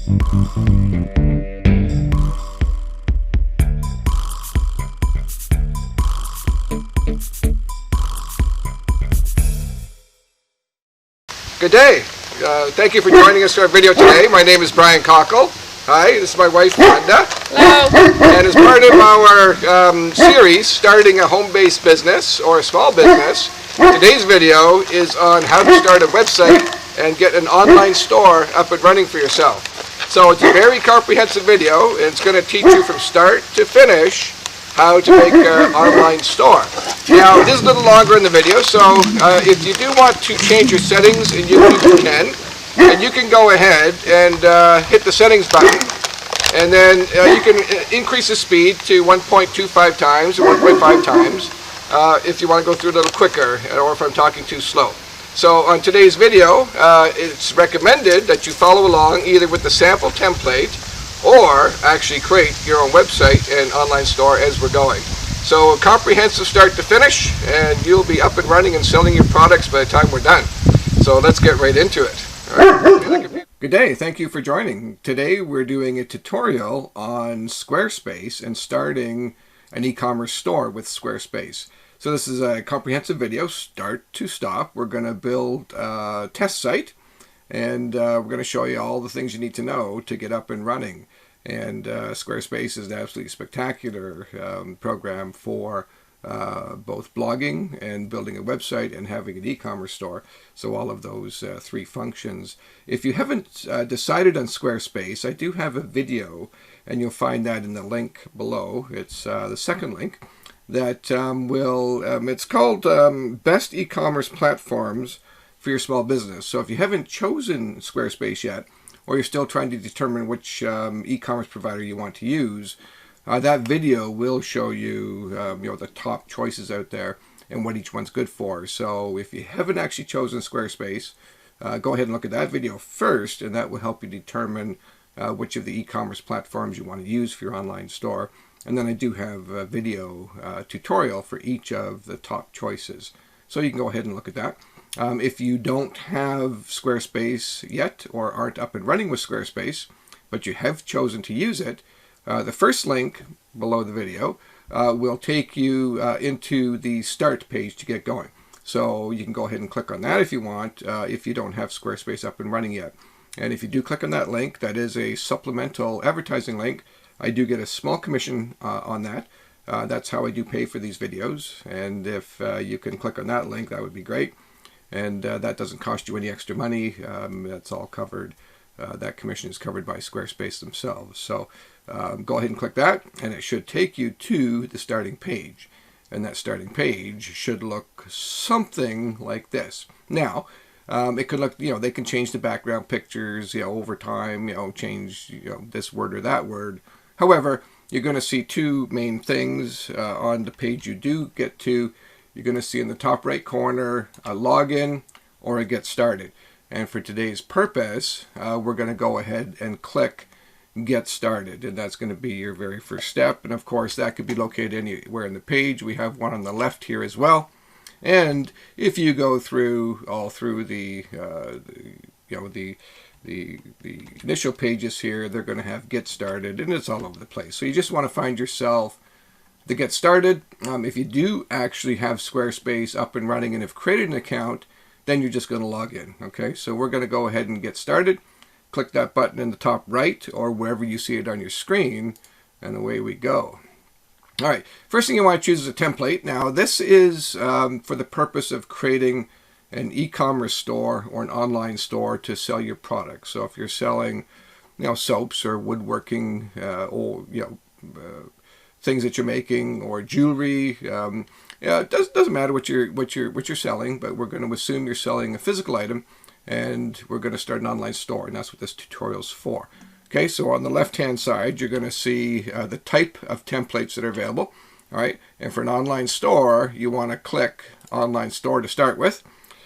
Good day. Thank you for joining us for our video today. My name is Brian Cockell. Hi, this is my wife Brenda. Hello. And as part of our series, starting a home-based business or a small business, today's video is on how to start a website and get an online store up and running for yourself. So it's a very comprehensive video, and it's going to teach you from start to finish how to make an online store. Now, it is a little longer in the video, so if you do want to change your settings in YouTube, you can. And you can go ahead and hit the settings button, and then you can increase the speed to 1.25 times or 1.5 times if you want to go through a little quicker, or if I'm talking too slow. So on today's video, it's recommended that you follow along either with the sample template or actually create your own website and online store as we're going. So a comprehensive start to finish, and you'll be up and running and selling your products by the time we're done. So let's get right into it. Good day, thank you for joining. Today we're doing a tutorial on Squarespace and starting an e-commerce store with Squarespace. So this is a comprehensive video, start to stop. We're going to build a test site, and we're going to show you all the things you need to know to get up and running. And Squarespace is an absolutely spectacular program for both blogging and building a website and having an e-commerce store. So all of those three functions. If you haven't decided on Squarespace, I do have a video, and you'll find that in the link below. It's the second link that it's called Best E-commerce Platforms for Your Small Business. So if you haven't chosen Squarespace yet, or you're still trying to determine which e-commerce provider you want to use, that video will show you, the top choices out there and what each one's good for. So if you haven't actually chosen Squarespace, go ahead and look at that video first, and that will help you determine which of the e-commerce platforms you want to use for your online store. And then I do have a video tutorial for each of the top choices. So you can go ahead and look at that. If you don't have Squarespace yet, or aren't up and running with Squarespace, but you have chosen to use it, the first link below the video will take you into the start page to get going. So you can go ahead and click on that if you want, if you don't have Squarespace up and running yet. And if you do click on that link, that is a supplemental advertising link. I do get a small commission on that. That's how I do pay for these videos. And if you can click on that link, that would be great. And that doesn't cost you any extra money. That's all covered. That commission is covered by Squarespace themselves. So go ahead and click that, and it should take you to the starting page. And that starting page should look something like this. Now, it could look, they can change the background pictures, over time, change, this word or that word. However, you're going to see two main things on the page you do get to. You're going to see in the top right corner a login or a get started. And for today's purpose, we're going to go ahead and click Get Started. And that's going to be your very first step. And of course, that could be located anywhere in the page. We have one on the left here as well. And if you go through all through the initial pages here, they're going to have Get Started, and it's all over the place. So you just want to find yourself the Get Started. If you do actually have Squarespace up and running and have created an account, then you're just going to log in. Okay, so we're going to go ahead and get started. Click that button in the top right or wherever you see it on your screen, and away we go. All right, first thing you want to choose is a template. Now this is for the purpose of creating an e-commerce store or an online store to sell your products. So if you're selling, soaps or woodworking or things that you're making, or jewelry, it doesn't matter what you're selling, but we're going to assume you're selling a physical item, and we're going to start an online store, and that's what this tutorial is for. Okay, so on the left-hand side, you're going to see the type of templates that are available. All right, and for an online store, you want to click Online Store to start with.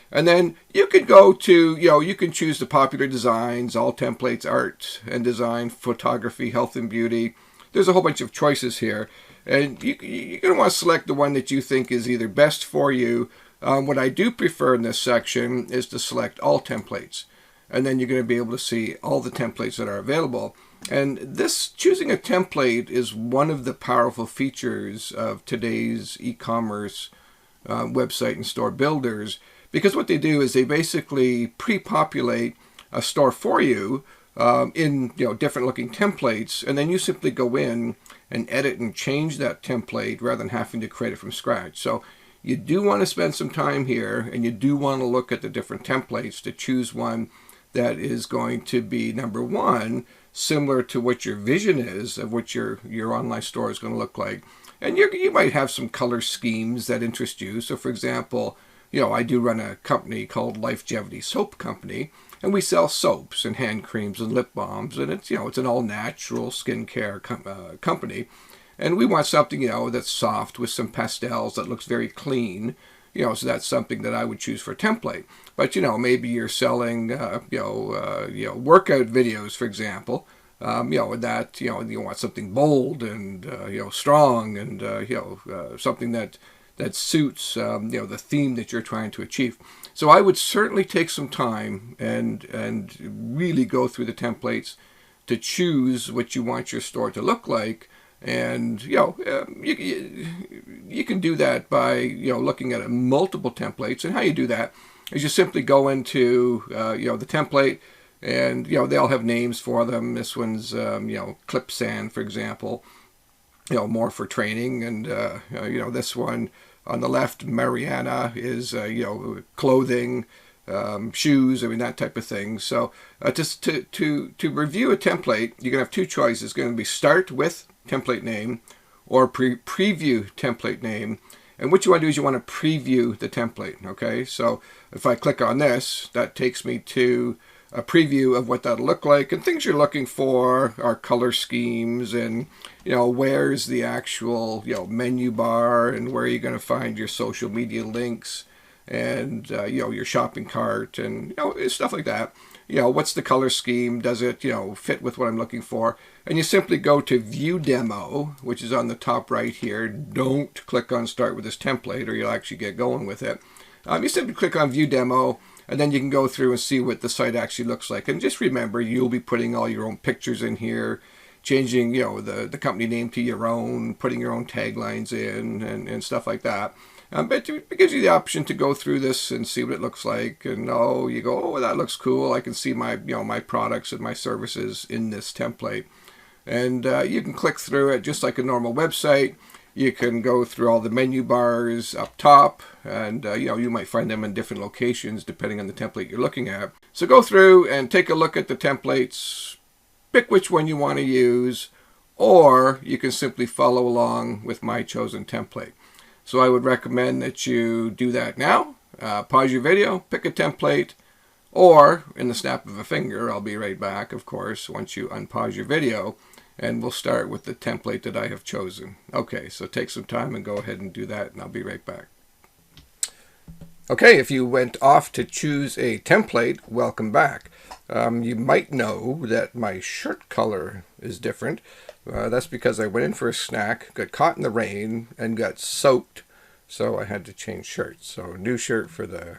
And then you could go to, you can choose the popular designs, all templates, art and design, photography, health and beauty. There's a whole bunch of choices here. And you're going to want to select the one that you think is either best for you. What I do prefer in this section is to select all templates. and then you're going to be able to see all the templates that are available. And this choosing a template is one of the powerful features of today's e-commerce website and store builders, because what they do is they basically pre-populate a store for you in different looking templates, and then you simply go in and edit and change that template rather than having to create it from scratch. So you do want to spend some time here, and you do want to look at the different templates to choose one that is going to be, number one, similar to what your vision is of what your online store is going to look like. And you might have some color schemes that interest you. So for example, I do run a company called Lifegevity Soap Company, and we sell soaps and hand creams and lip balms, and it's it's an all-natural skincare company. And we want something, that's soft with some pastels that looks very clean. So that's something that I would choose for a template. But, maybe you're selling, workout videos, for example. That, you want something bold and, strong and, something that suits, the theme that you're trying to achieve. So I would certainly take some time and really go through the templates to choose what you want your store to look like. And you can do that by looking at multiple templates. And how you do that is you simply go into the template, and they all have names for them. This one's clip sand, for example, more for training, and this one on the left, Mariana, is clothing, shoes, that type of thing. So just to review a template, you're gonna have two choices. It's going to be start with template name or preview template name. And what you want to do is you want to preview the template. Okay, so if I click on this, that takes me to a preview of what that'll look like, and things you're looking for are color schemes, and where's the actual menu bar, and where are you going to find your social media links, and your shopping cart, and stuff like that. What's the color scheme? Does it fit with what I'm looking for? And you simply go to View Demo, which is on the top right here. Don't click on Start with this template, or you'll actually get going with it. You simply click on View Demo, and then you can go through and see what the site actually looks like. And just remember, you'll be putting all your own pictures in here, changing the company name to your own, putting your own taglines in, and stuff like that. But it gives you the option to go through this and see what it looks like. And you go, oh, that looks cool. I can see my my products and my services in this template. And you can click through it just like a normal website. You can go through all the menu bars up top, and you might find them in different locations depending on the template you're looking at. So go through and take a look at the templates, pick which one you want to use, or you can simply follow along with my chosen template. So I would recommend that you do that now. Pause your video, pick a template, or in the snap of a finger, I'll be right back, of course, once you unpause your video, and we'll start with the template that I have chosen. Okay, so take some time and go ahead and do that, and I'll be right back. Okay, if you went off to choose a template, welcome back. You might know that my shirt color is different. That's because I went in for a snack, got caught in the rain, and got soaked, so I had to change shirts. So new shirt for the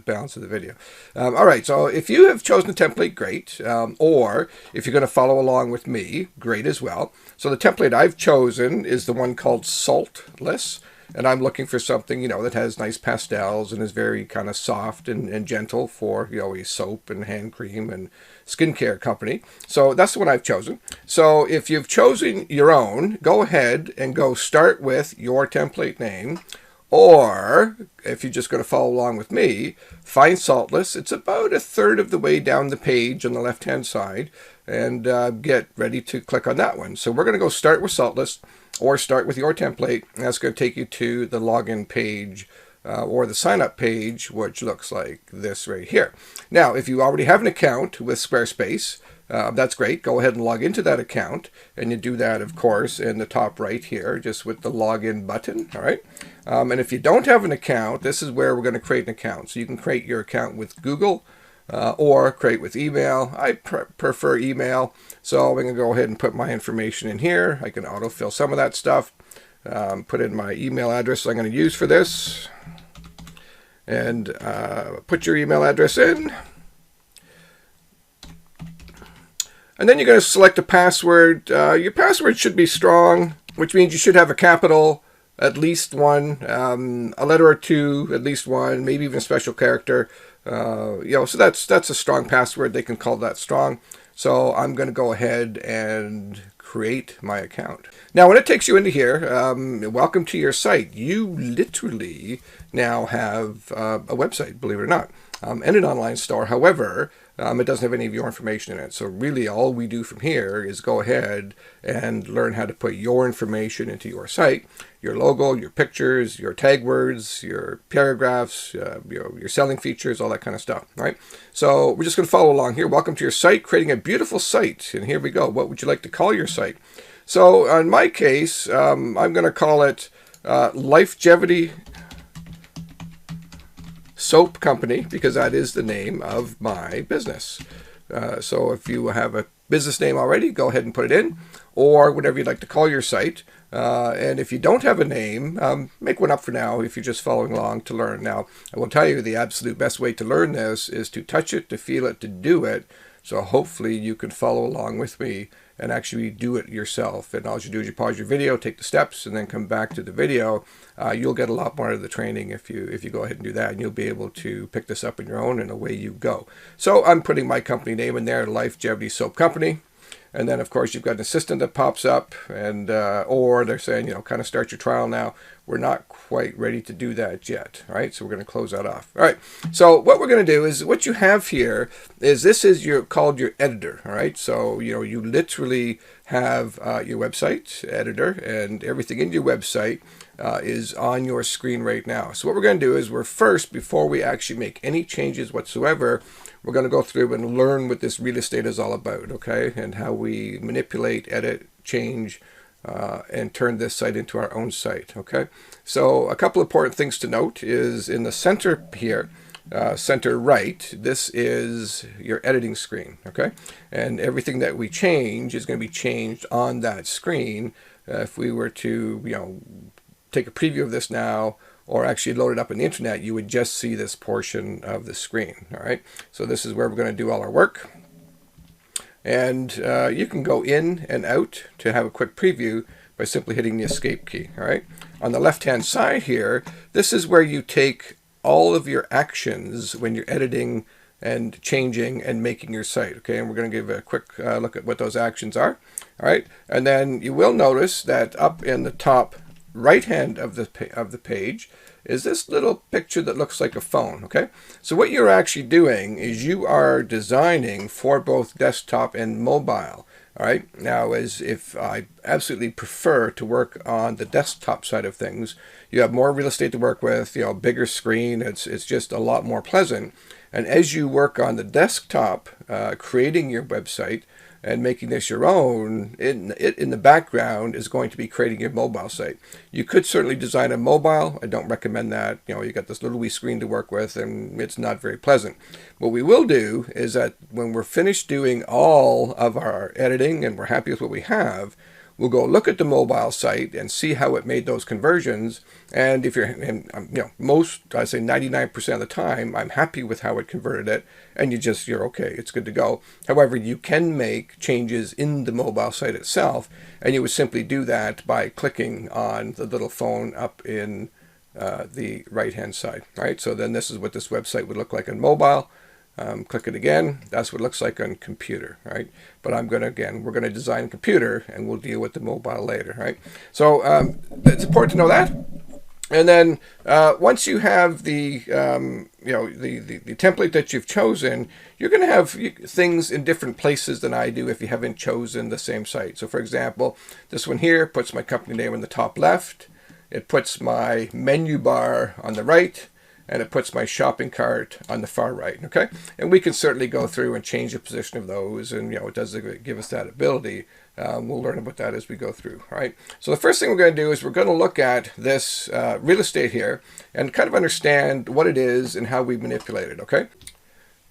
balance of the video. All right, so if you have chosen a template, great. Or if you're going to follow along with me, great as well. So the template I've chosen is the one called Saltless. And I'm looking for something, that has nice pastels and is very kind of soft and gentle for, a soap and hand cream and skincare company. So that's the one I've chosen. So if you've chosen your own, go ahead and go start with your template name. Or if you're just going to follow along with me, find Saltless. It's about a third of the way down the page on the left-hand side, and get ready to click on that one. So we're going to go start with Saltless, or start with your template, and that's going to take you to the login page or the sign up page, which looks like this right here. Now, if you already have an account with Squarespace, that's great. Go ahead and log into that account, and you do that, of course, in the top right here, just with the login button. All right. And if you don't have an account, this is where we're going to create an account. So you can create your account with Google or create with email. I prefer email, so I'm going to go ahead and put my information in here. I can autofill some of that stuff. Put in my email address I'm going to use for this, and put your email address in. And then you're going to select a password. Your password should be strong, which means you should have a capital, at least one, a letter or two, at least one, maybe even a special character. So that's a strong password. They can call that strong. So I'm going to go ahead and create my account. Now, when it takes you into here, welcome to your site. You literally now have a website, believe it or not, and an online store. However, it doesn't have any of your information in it. So really all we do from here is go ahead and learn how to put your information into your site, your logo, your pictures, your tag words, your paragraphs, your selling features, all that kind of stuff, right? So we're just going to follow along here. Welcome to your site, creating a beautiful site. And here we go. What would you like to call your site? So in my case, I'm going to call it Lifegevity Soap Company, because that is the name of my business. So if you have a business name already, go ahead and put it in, or whatever you'd like to call your site. And if you don't have a name, make one up for now if you're just following along to learn. Now, I will tell you the absolute best way to learn this is to touch it, to feel it, to do it. So hopefully you can follow along with me and actually do it yourself. And all you do is you pause your video, take the steps, and then come back to the video. You'll get a lot more out of the training if you go ahead and do that, and you'll be able to pick this up on your own, and away you go. So I'm putting my company name in there, Lifegevity Soap Company. And then, of course, you've got an assistant that pops up, and or they're saying, kind of start your trial now. We're not quite ready to do that yet, right? So we're going to close that off. All right. So what we're going to do is what you have here is this is called your editor, all right? So, you literally have your website editor, and everything in your website is on your screen right now. So what we're going to do is before we actually make any changes whatsoever, we're going to go through and learn what this real estate is all about, okay? And how we manipulate, edit, change, and turn this site into our own site, okay? So a couple of important things to note is in the center here, center right, this is your editing screen, okay? And everything that we change is going to be changed on that screen. If we were to, take a preview of this now, or actually load it up on the internet, you would just see this portion of the screen, all right? So this is where we're going to do all our work. And you can go in and out to have a quick preview by simply hitting the escape key, all right? On the left-hand side here, this is where you take all of your actions when you're editing and changing and making your site, okay? And we're going to give a quick look at what those actions are, all right? And then you will notice that up in the top right hand of the page is this little picture that looks like a phone, okay? So what you're actually doing is you are designing for both desktop and mobile, all right? Now, as if I absolutely prefer to work on the desktop side of things, you have more real estate to work with, bigger screen, it's just a lot more pleasant. And as you work on the desktop, creating your website, and making this your own, in the background is going to be creating your mobile site. You could certainly design a mobile. I don't recommend that. You got this little wee screen to work with, and it's not very pleasant. What we will do is that when we're finished doing all of our editing and we're happy with what we have, we'll go look at the mobile site and see how it made those conversions. And if you're, I say 99% of the time, I'm happy with how it converted it, and you're okay, it's good to go. However, you can make changes in the mobile site itself, and you would simply do that by clicking on the little phone up in the right-hand side, right? So then this is what this website would look like on mobile. Click it again. That's what it looks like on computer, right? But we're going to design computer, and we'll deal with the mobile later, right? So it's important to know that. And then once you have the the template that you've chosen, you're going to have things in different places than I do if you haven't chosen the same site. So for example, this one here puts my company name in the top left. It puts my menu bar on the right, and it puts my shopping cart on the far right, okay? And we can certainly go through and change the position of those, and it does give us that ability. We'll learn about that as we go through, all right? So the first thing we're going to do is we're going to look at this real estate here and kind of understand what it is and how we manipulate it, okay?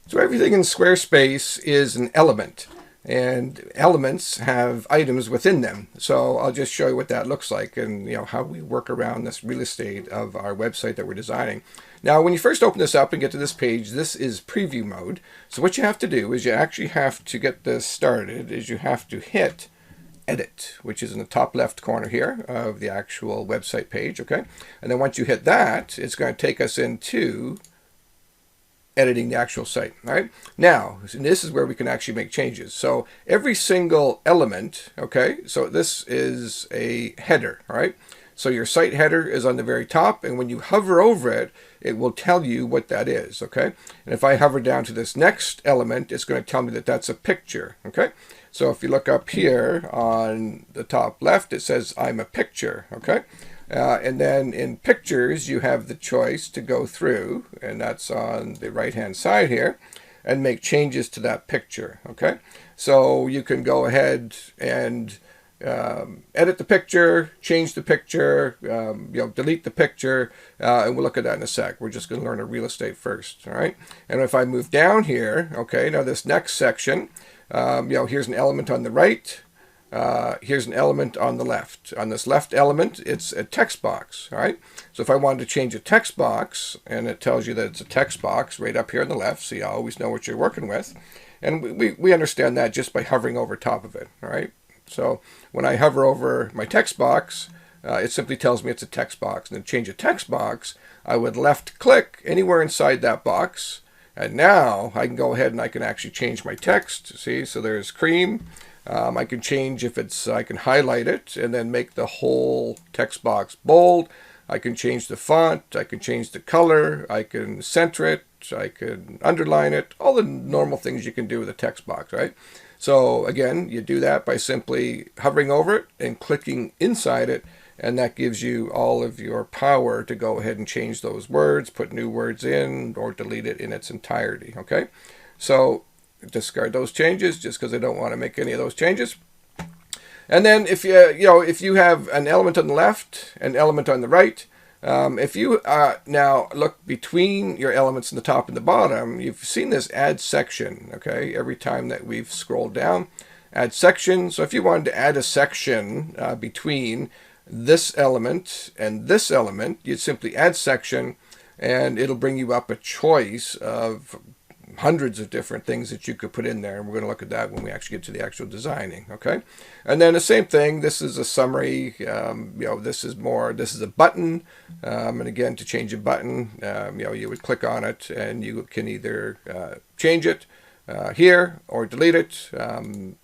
So everything in Squarespace is an element, and elements have items within them. So I'll just show you what that looks like and how we work around this real estate of our website that we're designing. Now, when you first open this up and get to this page, this is preview mode. So what you have to do is you actually have to get this started, is you have to hit edit, which is in the top left corner here of the actual website page, okay? And then once you hit that, it's going to take us into editing the actual site, all right? Now, this is where we can actually make changes. So every single element, okay, so this is a header, all right? So your site header is on the very top, and when you hover over it, it will tell you what that is, okay? And if I hover down to this next element, it's going to tell me that that's a picture, okay? So if you look up here on the top left, it says I'm a picture, okay? And then in pictures, you have the choice to go through, and that's on the right-hand side here, and make changes to that picture, okay? So you can go ahead and edit the picture, change the picture, delete the picture, and we'll look at that in a sec. We're just going to learn a real estate first, all right? And if I move down here, okay, now this next section, here's an element on the right. Here's an element on the left. On this left element, it's a text box, all right? So if I wanted to change a text box, and it tells you that it's a text box right up here on the left, so you always know what you're working with. And we understand that just by hovering over top of it, all right? So when I hover over my text box, it simply tells me it's a text box. And to change a text box, I would left click anywhere inside that box. And now I can go ahead and I can actually change my text. See, so there's cream. I can change if it's, I can highlight it and then make the whole text box bold. I can change the font. I can change the color. I can center it. I can underline it. All the normal things you can do with a text box, right? So again, you do that by simply hovering over it and clicking inside it, and that gives you all of your power to go ahead and change those words, put new words in, or delete it in its entirety, okay? So discard those changes just because I don't want to make any of those changes. And then if if you have an element on the left, an element on the right, if you now look between your elements in the top and the bottom, you've seen this add section, okay? Every time that we've scrolled down, add section. So if you wanted to add a section between this element and this element, you'd simply add section, and it'll bring you up a choice of hundreds of different things that you could put in there, and we're going to look at that when we actually get to the actual designing, okay? And then the same thing, this is a summary, this is a button, and again, to change a button, you would click on it, and you can either change it here or delete it.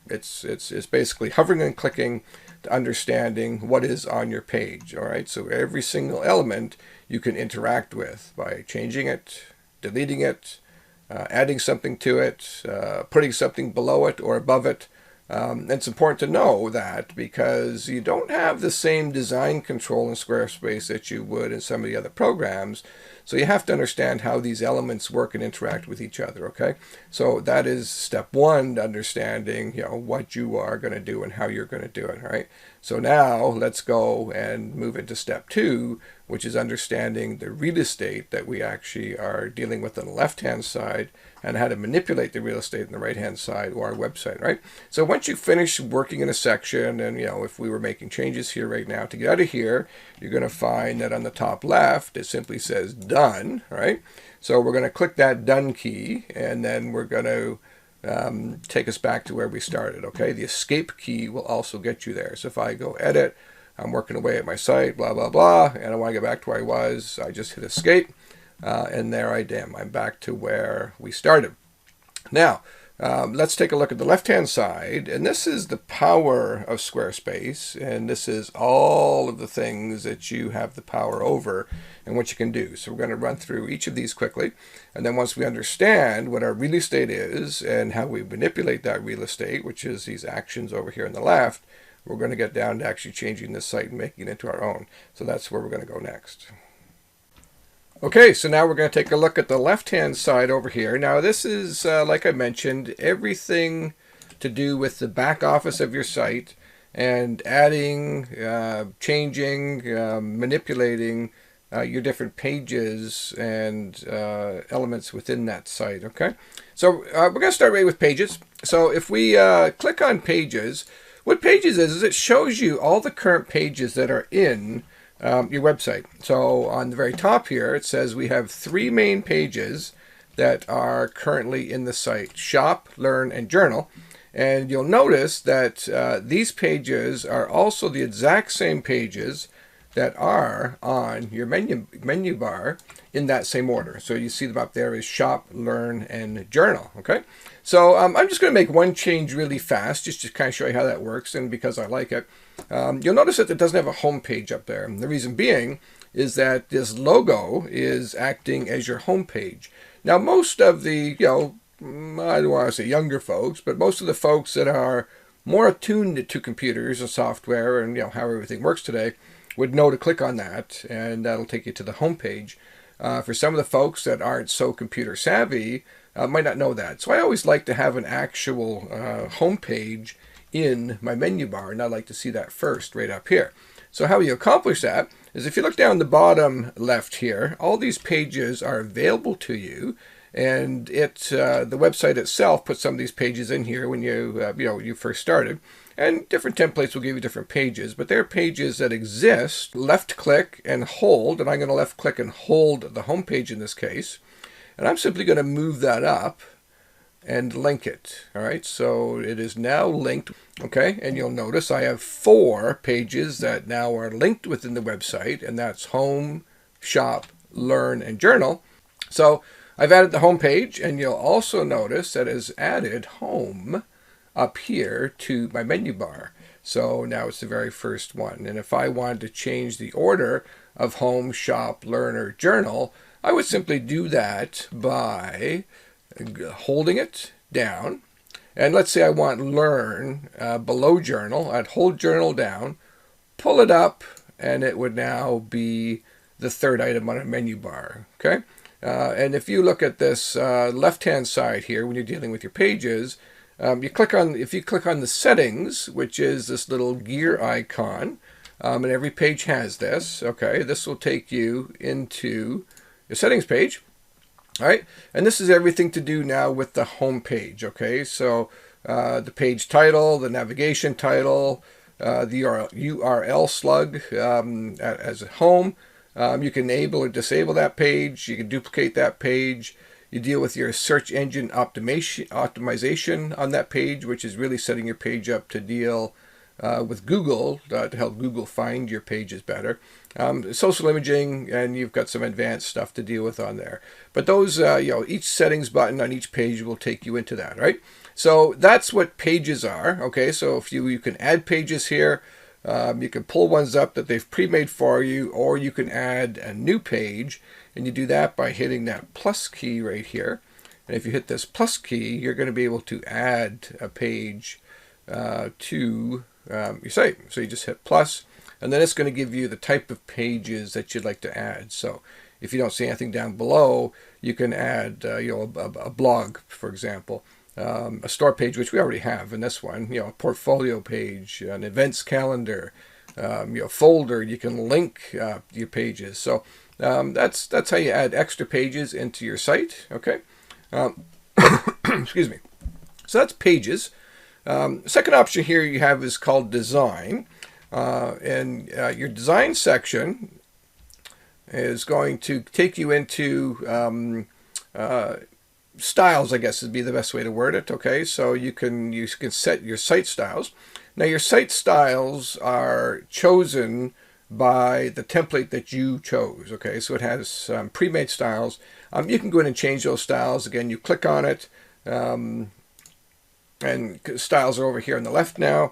It's basically hovering and clicking to understanding what is on your page, all right? So every single element you can interact with by changing it, deleting it, adding something to it, putting something below it or above it. It's important to know that because you don't have the same design control in Squarespace that you would in some of the other programs. So you have to understand how these elements work and interact with each other, okay? So that is step one, understanding, what you are going to do and how you're going to do it, all right? So now let's go and move into step two, which is understanding the real estate that we actually are dealing with on the left-hand side and how to manipulate the real estate on the right-hand side or our website, right? So once you finish working in a section, and if we were making changes here right now, to get out of here, you're going to find that on the top left, it simply says done, right? So we're going to click that done key, and then we're going to take us back to where we started, okay? The escape key will also get you there. So if I go edit, I'm working away at my site, blah, blah, blah, and I want to get back to where I was, I just hit escape, and there I am. I'm back to where we started. Now, let's take a look at the left-hand side, and this is the power of Squarespace, and this is all of the things that you have the power over and what you can do. So we're going to run through each of these quickly, and then once we understand what our real estate is and how we manipulate that real estate, which is these actions over here on the left, we're going to get down to actually changing this site and making it into our own. So that's where we're going to go next. Okay, so now we're going to take a look at the left-hand side over here. Now this is, like I mentioned, everything to do with the back office of your site and adding, changing, manipulating your different pages and elements within that site, okay? So we're going to start right with pages. So if we click on pages, what pages is it shows you all the current pages that are in your website. So on the very top here, it says we have 3 main pages that are currently in the site: Shop, Learn, and Journal. And you'll notice that these pages are also the exact same pages that are on your menu bar in that same order. So you see them up there as Shop, Learn, and Journal. Okay, so I'm just going to make one change really fast, just to kind of show you how that works, and because I like it. You'll notice that it doesn't have a home page up there. And the reason being is that this logo is acting as your home page. Now, most of the, I don't want to say younger folks, but most of the folks that are more attuned to computers and software and how everything works today would know to click on that, and that'll take you to the home page. For some of the folks that aren't so computer savvy, might not know that. So I always like to have an actual home page in my menu bar, and I like to see that first right up here. So how you accomplish that is if you look down the bottom left here, all these pages are available to you, and the website itself puts some of these pages in here when you first started. And different templates will give you different pages, but they're pages that exist. Left click and hold, and I'm going to left click and hold the home page in this case, and I'm simply going to move that up and link it. All right, so it is now linked. Okay, and you'll notice I have 4 pages that now are linked within the website, and that's Home, Shop, Learn, and Journal. So I've added the home page, and you'll also notice that it's added Home up here to my menu bar. So now it's the very first one. And if I wanted to change the order of Home, Shop, Learn, or Journal, I would simply do that by holding it down. And let's say I want Learn below Journal. I'd hold Journal down, pull it up, and it would now be the 3rd item on a menu bar. Okay, and if you look at this left-hand side here when you're dealing with your pages, if you click on the settings, which is this little gear icon, and every page has this. Okay, this will take you into the settings page. All right, and this is everything to do now with the home page. Okay, so the page title, the navigation title, the URL slug as a home. You can enable or disable that page. You can duplicate that page. You deal with your search engine optimization on that page, which is really setting your page up to deal with Google to help Google find your pages better. Social imaging, and you've got some advanced stuff to deal with on there. But those, each settings button on each page will take you into that, right? So that's what pages are. Okay, so if you can add pages here. You can pull ones up that they've pre-made for you, or you can add a new page, and you do that by hitting that plus key right here. And if you hit this plus key, you're going to be able to add a page to your site. So you just hit plus, and then it's going to give you the type of pages that you'd like to add. So if you don't see anything down below, you can add a blog, for example. A store page, which we already have in this one, a portfolio page, an events calendar, folder. You can link your pages. So that's how you add extra pages into your site. Okay, excuse me. So that's pages. Second option here you have is called design, and your design section is going to take you into styles, I guess would be the best way to word it. Okay, so you can set your site styles. Now your site styles are chosen by the template that you chose. Okay, so it has pre-made styles. You can go in and change those styles. Again, you click on it, and styles are over here on the left now.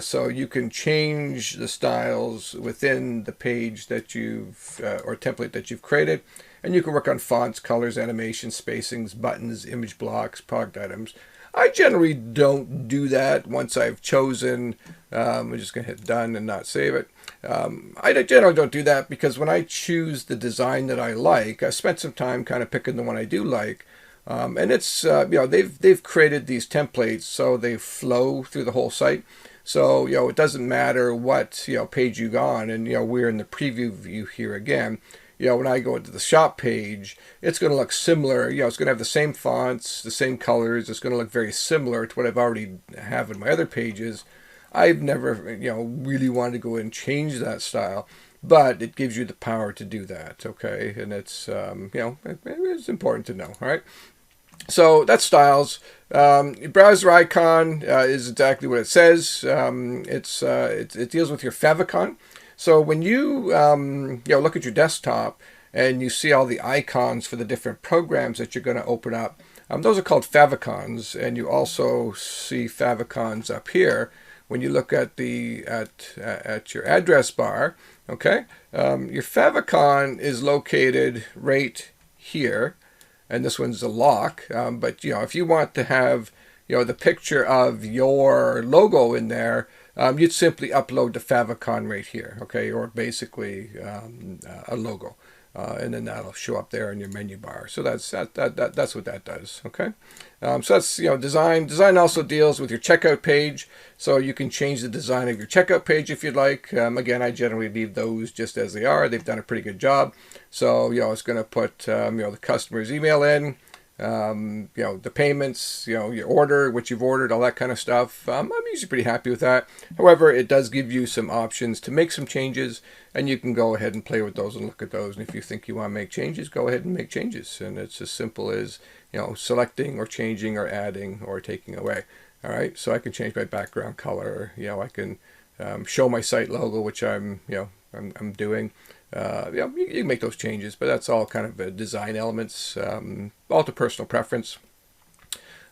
So you can change the styles within the page that you've or template that you've created. And you can work on fonts, colors, animations, spacings, buttons, image blocks, product items. I generally don't do that once I've chosen. I'm just going to hit done and not save it. I generally don't do that because when I choose the design that I like, I spent some time kind of picking the one I do like. And it's, they've created these templates so they flow through the whole site. So, it doesn't matter what, page you go on. And, we're in the preview view here again. When I go into the shop page, it's going to look similar. It's going to have the same fonts, the same colors. It's going to look very similar to what I've already have in my other pages. I've never, really wanted to go and change that style but it gives you the power to do that, okay? And it's, it's important to know, all right? So that's styles. Browser icon is exactly what it says. It deals with your favicon. So when you look at your desktop and you see all the icons for the different programs that you're going to open up, those are called favicons, and you also see favicons up here when you look at at your address bar. Okay, your favicon is located right here. And this one's a lock, but if you want to have the picture of your logo in there, you'd simply upload the favicon right here, okay, or basically a logo, and then that'll show up there in your menu bar. So that's what that does, okay. So that's design. Design also deals with your checkout page, so you can change the design of your checkout page if you'd like. Again, I generally leave those just as they are. They've done a pretty good job. So it's going to put the customer's email in, the payments, your order, what you've ordered, all that kind of stuff. I'm usually pretty happy with that. However, it does give you some options to make some changes, and you can go ahead and play with those and look at those. And if you think you want to make changes, go ahead and make changes. And it's as simple as selecting or changing or adding or taking away. All right, so I can change my background color. I can show my site logo, which I'm doing. You can make those changes, but that's all kind of design elements, all to personal preference.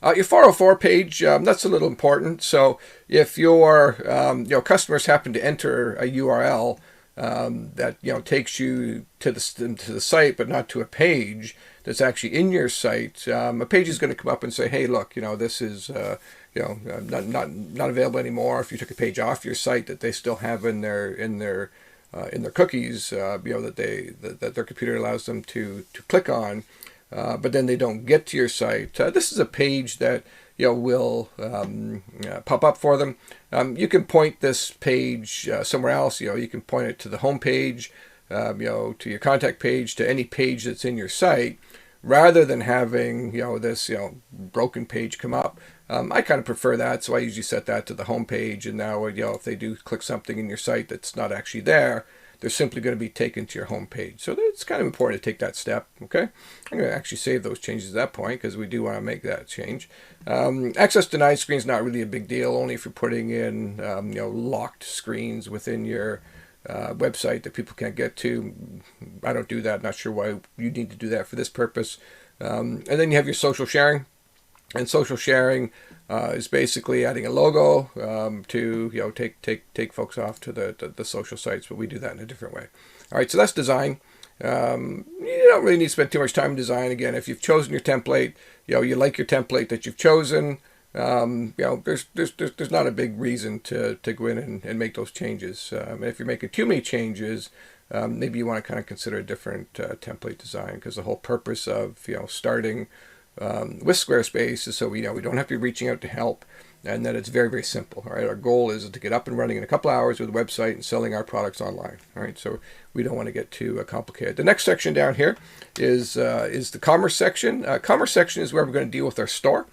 Your 404 page, that's a little important. So if your customers happen to enter a URL that takes you to the site, but not to a page that's actually in your site, a page is going to come up and say, hey, look, this is not available anymore. If you took a page off your site that they still have in their cookies, that their computer allows them to click on, but then they don't get to your site. This is a page that will pop up for them. You can point this page somewhere else. You can point it to the home page, to your contact page, to any page that's in your site, rather than having this broken page come up. I kind of prefer that, so I usually set that to the home page, and now if they do click something in your site that's not actually there, they're simply going to be taken to your home page. So it's kind of important to take that step, okay? I'm going to actually save those changes at that point because we do want to make that change. Access denied screen is not really a big deal, only if you're putting in locked screens within your website that people can't get to. I don't do that. Not sure why you need to do that for this purpose. And then you have your social sharing. And social sharing is basically adding a logo to take folks off to the social sites, but we do that in a different way. All right, so that's design. You don't really need to spend too much time in design. Again, if you've chosen your template, you like your template that you've chosen. There's not a big reason to go in and make those changes. If you're making too many changes, maybe you want to kind of consider a different template design, because the whole purpose of starting with Squarespace is so we don't have to be reaching out to help, and that it's very, very simple. All right, our goal is to get up and running in a couple hours with a website and selling our products online. All right, so we don't want to get too complicated. The next section down here is the commerce section. Commerce section is where we're going to deal with our store,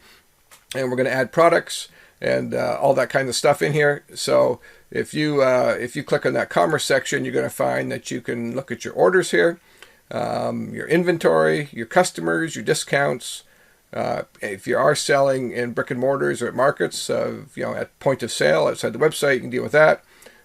and we're going to add products and all that kind of stuff in here. So if you click on that commerce section, you're going to find that you can look at your orders here, your inventory, your customers, your discounts. If you are selling in brick and mortars or at markets, at point of sale outside the website, you can deal with that.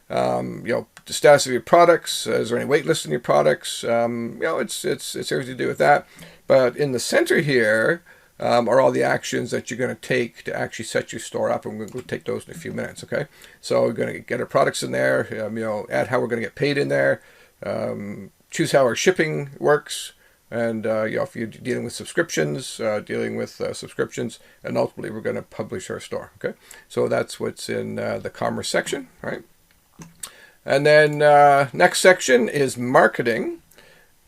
The status of your products. Is there any wait list on your products? It's everything to do with that. But in the center here are all the actions that you're going to take to actually set your store up, and we're going to take those in a few minutes. Okay, so we're going to get our products in there. Add how we're going to get paid in there. Choose how our shipping works. And if you're dealing with subscriptions, and ultimately we're going to publish our store. Okay, so that's what's in the commerce section, right? And then next section is marketing,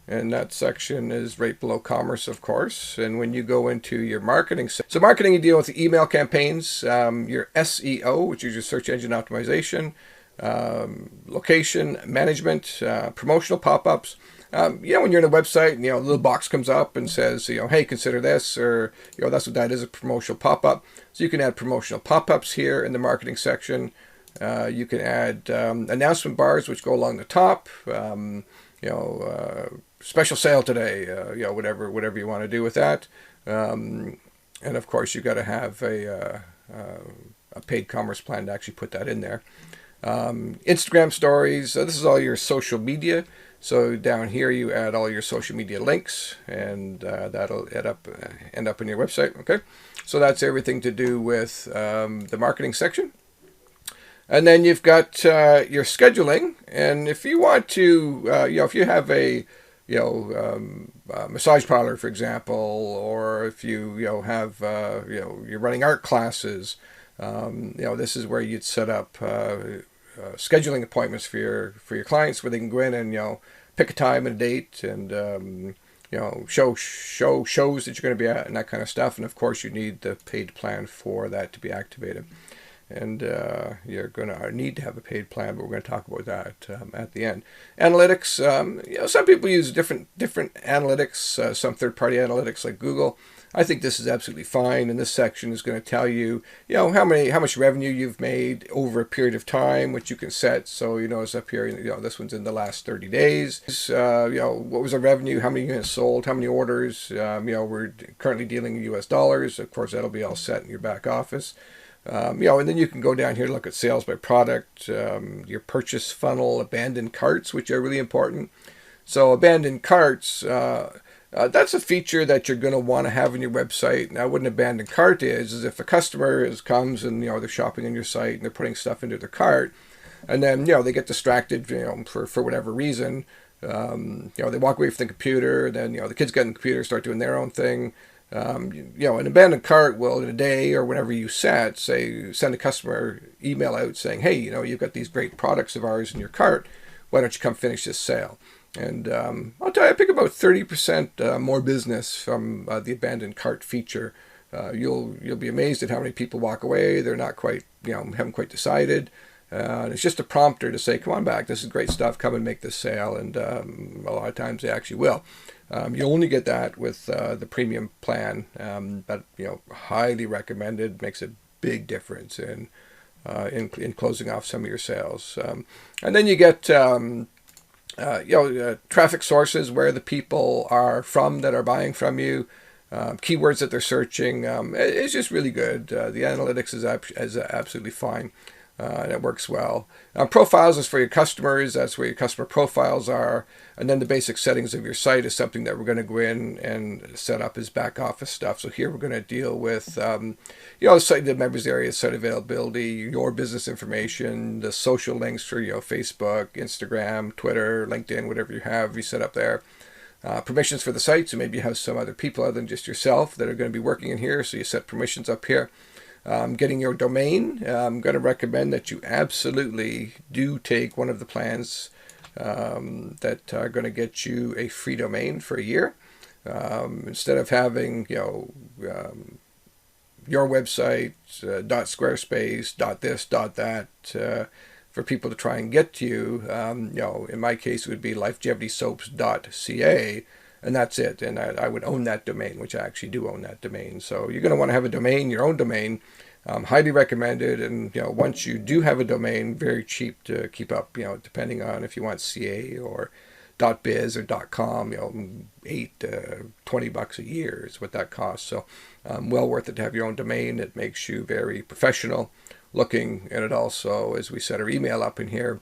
and that section is right below commerce, of course. And when you go into your marketing, so marketing, you deal with the email campaigns, your SEO, which is your search engine optimization, location management, promotional pop-ups. When you're in a website and a little box comes up and says, hey, consider this, or that's what that is, a promotional pop-up. So you can add promotional pop-ups here in the marketing section. You can add announcement bars which go along the top. Special sale today. Whatever you want to do with that. And of course, you've got to have a paid commerce plan to actually put that in there. Instagram stories. This is all your social media. So down here you add all your social media links, and that'll end up in your website. Okay, so that's everything to do with the marketing section. And then you've got your scheduling, and if you want to, if you have a massage parlor, for example, or if you have you're running art classes, this is where you'd set up scheduling appointments for your clients, where they can go in and pick a time and a date, and show shows that you're going to be at, and that kind of stuff. And of course, you need the paid plan for that to be activated. And you're going to need to have a paid plan, but we're going to talk about that at the end. Analytics, some people use different analytics, some third-party analytics like Google. I think this is absolutely fine, and this section is going to tell you, how much revenue you've made over a period of time, which you can set. So it's up here, this one's in the last 30 days. What was the revenue? How many units sold? How many orders? We're currently dealing in US dollars. Of course, that'll be all set in your back office. And then you can go down here, look at sales by product, your purchase funnel, abandoned carts, which are really important. So abandoned carts, that's a feature that you're going to want to have on your website. Now, what an abandoned cart is if a customer comes and they're shopping on your site and they're putting stuff into their cart, and then they get distracted, for whatever reason. They walk away from the computer, then the kids get in the computer, start doing their own thing. An abandoned cart will, in a day or whenever you send a customer email out saying, hey, you've got these great products of ours in your cart. Why don't you come finish this sale? And I'll tell you, I pick about 30% more business from the abandoned cart feature. You'll be amazed at how many people walk away. They're not quite, haven't quite decided. And it's just a prompter to say, come on back, this is great stuff, come and make this sale. And a lot of times they actually will. You only get that with the premium plan, but highly recommended. Makes a big difference in closing off some of your sales. And then you get traffic sources, where the people are from that are buying from you, keywords that they're searching. It's just really good. The analytics is absolutely fine. And it works well. Profiles is for your customers. That's where your customer profiles are. And then the basic settings of your site is something that we're going to go in and set up as back office stuff. So here we're going to deal with, site, the members area, site availability, your business information, the social links for, Facebook, Instagram, Twitter, LinkedIn, whatever you have, you set up there. Permissions for the site. So maybe you have some other people other than just yourself that are going to be working in here. So you set permissions up here. Getting your domain, I'm going to recommend that you absolutely do take one of the plans that are going to get you a free domain for a year. Instead of having, your website, .squarespace, .this, .that, for people to try and get to you, in my case, it would be lifejevitysoaps.ca. And that's it. And I would own that domain, which I actually do own that domain. So you're going to want to have a domain, your own domain. Highly recommended. And once you do have a domain, very cheap to keep up. Depending on if you want .ca or .biz or .com. 8 to $20 a year is what that costs. So well worth it to have your own domain. It makes you very professional looking, and it also, as we set our email up in here,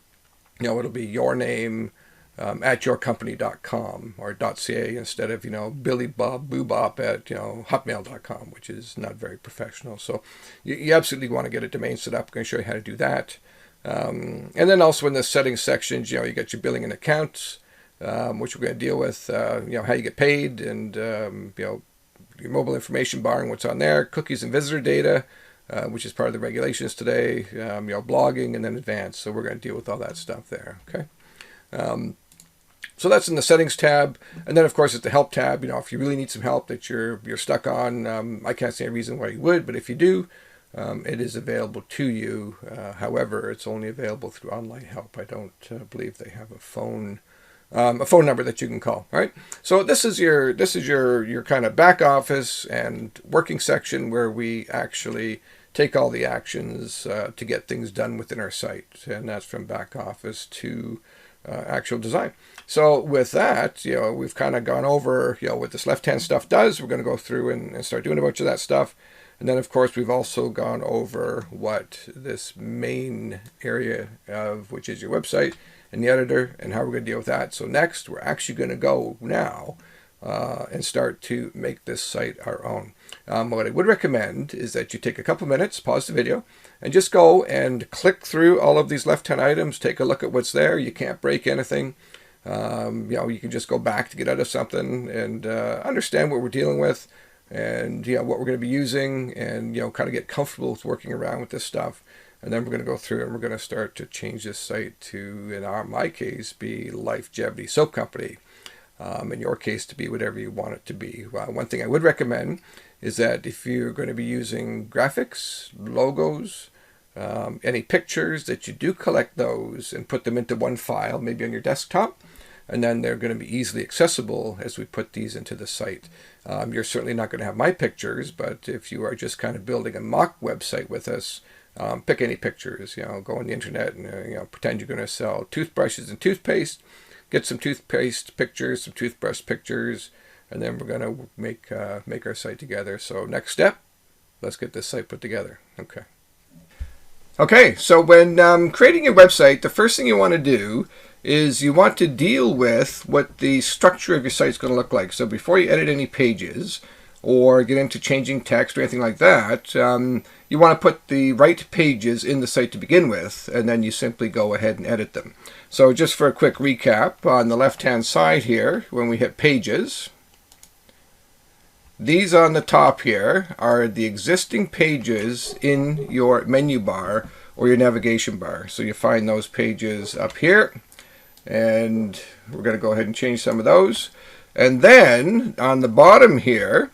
it'll be your name. At yourcompany.com or .ca instead of, BillyBobBoobop at, hotmail.com, which is not very professional. So you absolutely want to get a domain set up. I'm going to show you how to do that. And then also in the settings sections, you get your billing and accounts, which we're going to deal with, how you get paid, and, your mobile information bar and what's on there, cookies and visitor data, which is part of the regulations today, blogging, and then advanced. So we're going to deal with all that stuff there. Okay. So that's in the settings tab, and then of course it's the help tab. If you really need some help that you're stuck on, I can't see a reason why you would, but if you do, it is available to you. However, it's only available through online help. I don't believe they have a phone number that you can call. All right. So this is your kind of back office and working section where we actually take all the actions to get things done within our site. And that's from back office to actual design. So with that, we've kind of gone over, what this left-hand stuff does. We're going to go through and start doing a bunch of that stuff. And then, of course, we've also gone over what this main area of, which is your website and the editor, and how we're going to deal with that. So next, we're actually going to go now and start to make this site our own. What I would recommend is that you take a couple minutes, pause the video, and just go and click through all of these left-hand items, take a look at what's there. You can't break anything. You can just go back to get out of something and understand what we're dealing with, and what we're going to be using, and kind of get comfortable with working around with this stuff. And then we're going to go through and we're going to start to change this site to, in my case, be Lifegevity Soap Company. In your case, to be whatever you want it to be. One thing I would recommend is that if you're going to be using graphics, logos, any pictures, that you do collect those and put them into one file, maybe on your desktop, and then they're going to be easily accessible as we put these into the site. You're certainly not going to have my pictures, but if you are just kind of building a mock website with us, pick any pictures, go on the internet and pretend you're going to sell toothbrushes and toothpaste, get some toothpaste pictures, some toothbrush pictures, and then we're going to make our site together. So next step, let's get this site put together. Okay, so when creating your website, the first thing you want to do is you want to deal with what the structure of your site is going to look like. So before you edit any pages or get into changing text or anything like that, you want to put the right pages in the site to begin with, and then you simply go ahead and edit them. So just for a quick recap, on the left-hand side here, when we hit pages, these on the top here are the existing pages in your menu bar or your navigation bar. So you find those pages up here, and we're going to go ahead and change some of those. And then on the bottom here,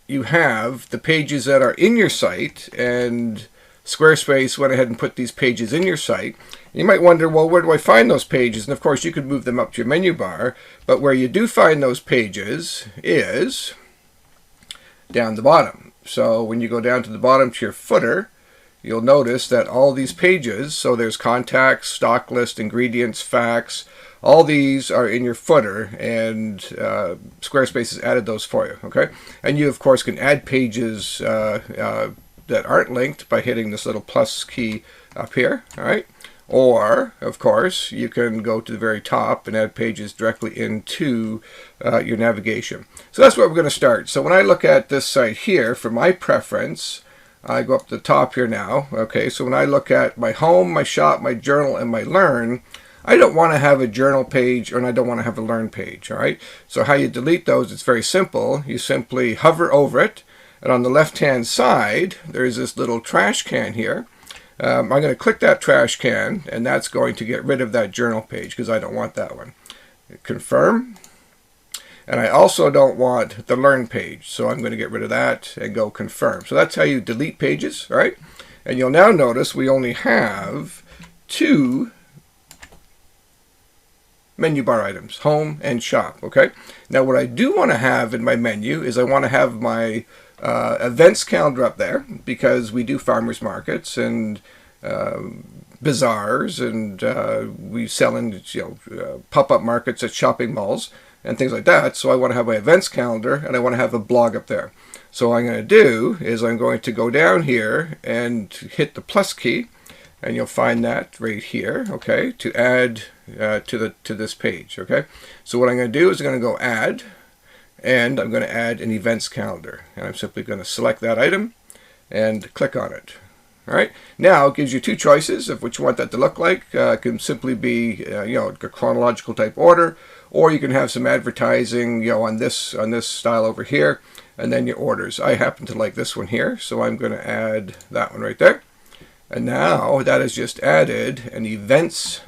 you have the pages that are in your site, and Squarespace went ahead and put these pages in your site. You might wonder, well, where do I find those pages? And of course, you could move them up to your menu bar, but where you do find those pages is down the bottom. So when you go down to the bottom to your footer, you'll notice that all these pages, so there's contacts, stock list, ingredients, facts, all these are in your footer, and Squarespace has added those for you, okay? And you, of course, can add pages that aren't linked by hitting this little plus key up here, all right? Or, of course, you can go to the very top and add pages directly into your navigation. So that's where we're going to start. So when I look at this site here, for my preference, I go up to the top here now, okay? So when I look at my home, my shop, my journal, and my learn, I don't want to have a journal page, and I don't want to have a learn page, all right? So how you delete those, it's very simple. You simply hover over it, and on the left-hand side, there's this little trash can here. I'm going to click that trash can, and that's going to get rid of that journal page because I don't want that one. Confirm. And I also don't want the learn page, so I'm going to get rid of that and go confirm. So that's how you delete pages, all right? And you'll now notice we only have two menu bar items, home and shop, okay? Now what I do want to have in my menu is I want to have my events calendar up there, because we do farmers markets and bazaars, and we sell in pop-up markets at shopping malls and things like that. So I want to have my events calendar, and I want to have a blog up there. So what I'm going to do is I'm going to go down here and hit the plus key, and you'll find that right here, okay, to add to this page, okay? So what I'm going to do is I'm going to go add, and I'm going to add an events calendar, and I'm simply going to select that item and click on it. All right, now it gives you two choices of what you want that to look like. It can simply be a chronological type order, or you can have some advertising on this style over here, and then your orders. I happen to like this one here, so I'm going to add that one right there. And now that has just added an events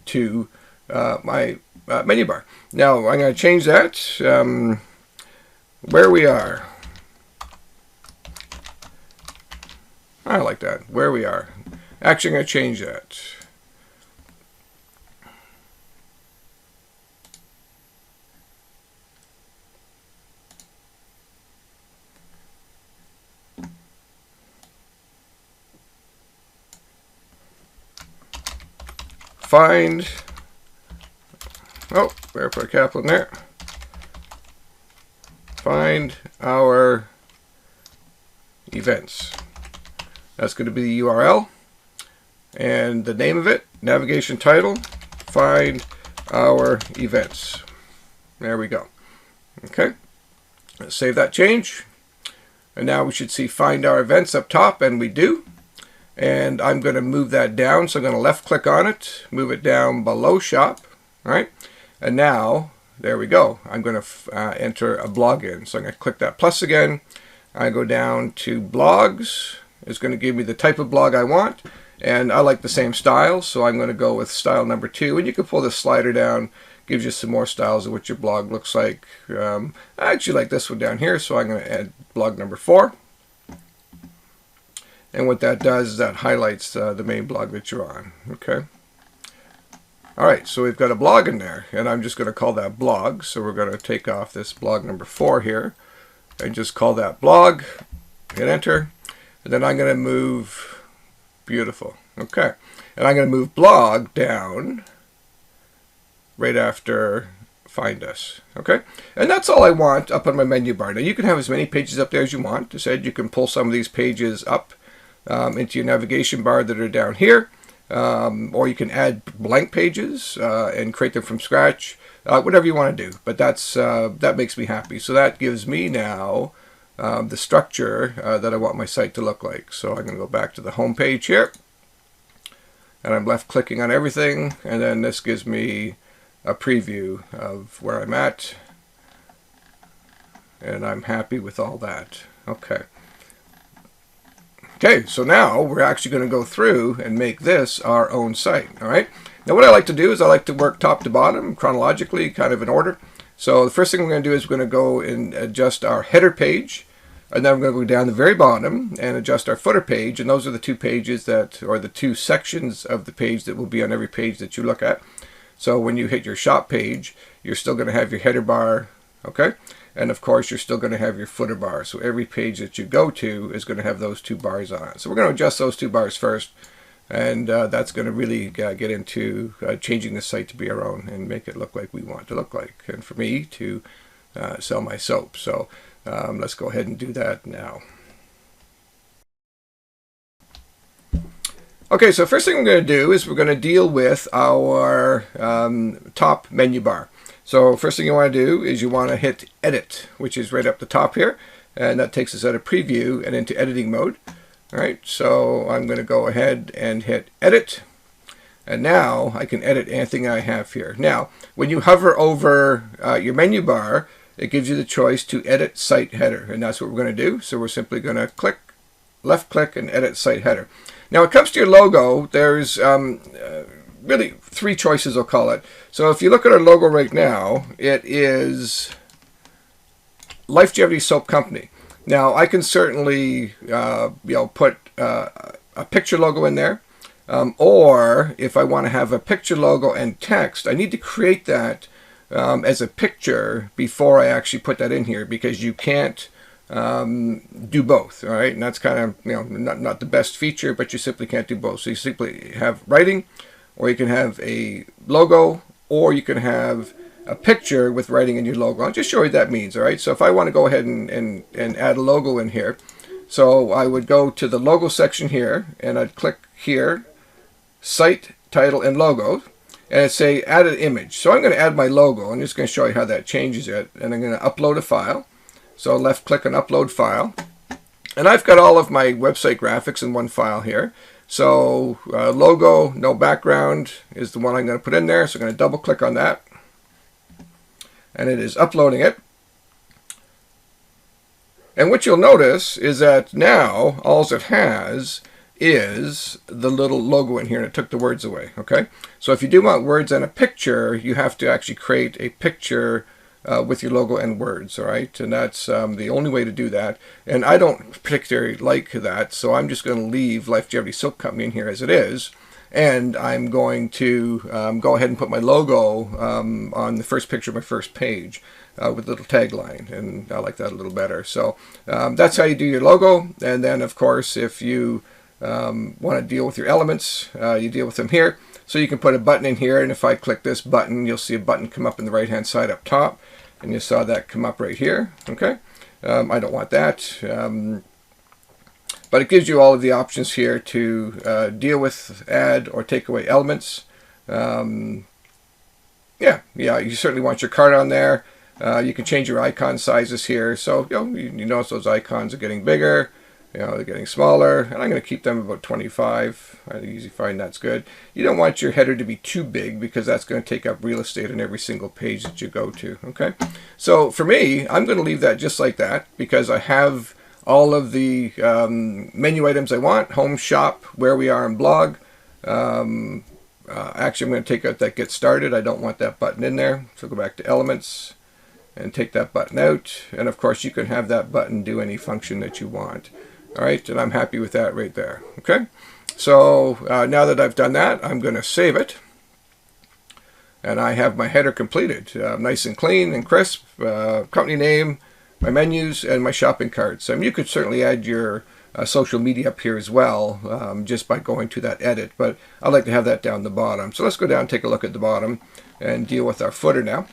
to my menu bar. Now I'm going to change that where we are. I like that, where we are. Actually, I'm going to change that. find, oh, better put a capital in there, find our events. That's going to be the URL, and the name of it, navigation title, find our events. There we go. Okay, let's save that change, and now we should see find our events up top, and we do. And I'm going to move that down, so I'm going to left click on it, move it down below shop, right? And now, there we go. I'm going to enter a blog in. So I'm going to click that plus again. I go down to blogs. It's going to give me the type of blog I want. And I like the same style, so I'm going to go with style number 2. And you can pull the slider down. Gives you some more styles of what your blog looks like. I actually like this one down here, so I'm going to add blog number 4. And what that does is that highlights the main blog that you're on. Okay. All right, so we've got a blog in there, and I'm just going to call that blog. So we're going to take off this blog number 4 here, and just call that blog. Hit enter, and then I'm going to move. Beautiful. Okay, and I'm going to move blog down right after find us. Okay, and that's all I want up on my menu bar. Now you can have as many pages up there as you want. I said you can pull some of these pages up into your navigation bar that are down here, or you can add blank pages and create them from scratch, whatever you want to do. But that makes me happy. So that gives me now the structure that I want my site to look like. So I'm going to go back to the home page here, and I'm left clicking on everything, and then this gives me a preview of where I'm at, and I'm happy with all that. Okay, so now we're actually going to go through and make this our own site. All right. Now what I like to do is I like to work top to bottom chronologically, kind of in order. So the first thing we're going to do is we're going to go and adjust our header page, and then we're going to go down the very bottom and adjust our footer page, and those are the two pages that, or the two sections of the page that will be on every page that you look at. So when you hit your shop page, you're still going to have your header bar, okay? And of course, you're still going to have your footer bar. So every page that you go to is going to have those two bars on it. So we're going to adjust those two bars first, and that's going to really get into changing the site to be our own and make it look like we want it to look like, and for me to sell my soap. So let's go ahead and do that now. Okay, so first thing we're going to do is we're going to deal with our top menu bar. So first thing you want to do is you want to hit edit, which is right up the top here, and that takes us out of preview and into editing mode. All right, so I'm going to go ahead and hit edit, and now I can edit anything I have here. Now when you hover over your menu bar, it gives you the choice to edit site header, and that's what we're going to do. So we're simply going to click, left click, and edit site header. Now when it comes to your logo, there's really 3 choices, I'll call it. So if you look at our logo right now, it is Lifegevity Soap Company. Now I can certainly put a picture logo in there, or if I want to have a picture logo and text, I need to create that as a picture before I actually put that in here, because you can't do both. All right, and that's kind of not the best feature, but you simply can't do both. So you simply have writing, or you can have a logo, or you can have a picture with writing in your logo. I'll just show you what that means. All right, so if I want to go ahead and add a logo in here, so I would go to the logo section here, and I'd click here, site, title, and logo, and it'd say add an image. So I'm going to add my logo. I'm just going to show you how that changes it, and I'm going to upload a file. So left click on upload file, and I've got all of my website graphics in one file here. So logo, no background is the one I'm going to put in there. So I'm going to double click on that, and it is uploading it. And what you'll notice is that now all it has is the little logo in here, and it took the words away. Okay, so if you do want words and a picture, you have to actually create a picture with your logo and words. All right, and that's the only way to do that, and I don't particularly like that, so I'm just going to leave Lifegevity Soap Company in here as it is, and I'm going to go ahead and put my logo on the first picture of my first page with a little tagline, and I like that a little better. So that's how you do your logo. And then of course if you want to deal with your elements, you deal with them here. So you can put a button in here, and if I click this button, you'll see a button come up in the right hand side up top, and you saw that come up right here. Okay, I don't want that, but it gives you all of the options here to deal with, add, or take away elements. Yeah, you certainly want your card on there. You can change your icon sizes here. So you notice those icons are getting bigger. They're getting smaller, and I'm going to keep them about 25. I usually find that's good. You don't want your header to be too big because that's going to take up real estate on every single page that you go to. Okay, so for me, I'm going to leave that just like that because I have all of the menu items I want: home, shop, where we are, and blog. Actually, I'm going to take out that get started. I don't want that button in there. So go back to elements and take that button out. And of course, you can have that button do any function that you want. All right, and I'm happy with that right there. Okay, so now that I've done that, I'm going to save it. And I have my header completed. Nice and clean and crisp. Company name, my menus, and my shopping carts. You could certainly add your social media up here as well, just by going to that edit, but I like to have that down the bottom. So let's go down and take a look at the bottom and deal with our footer now.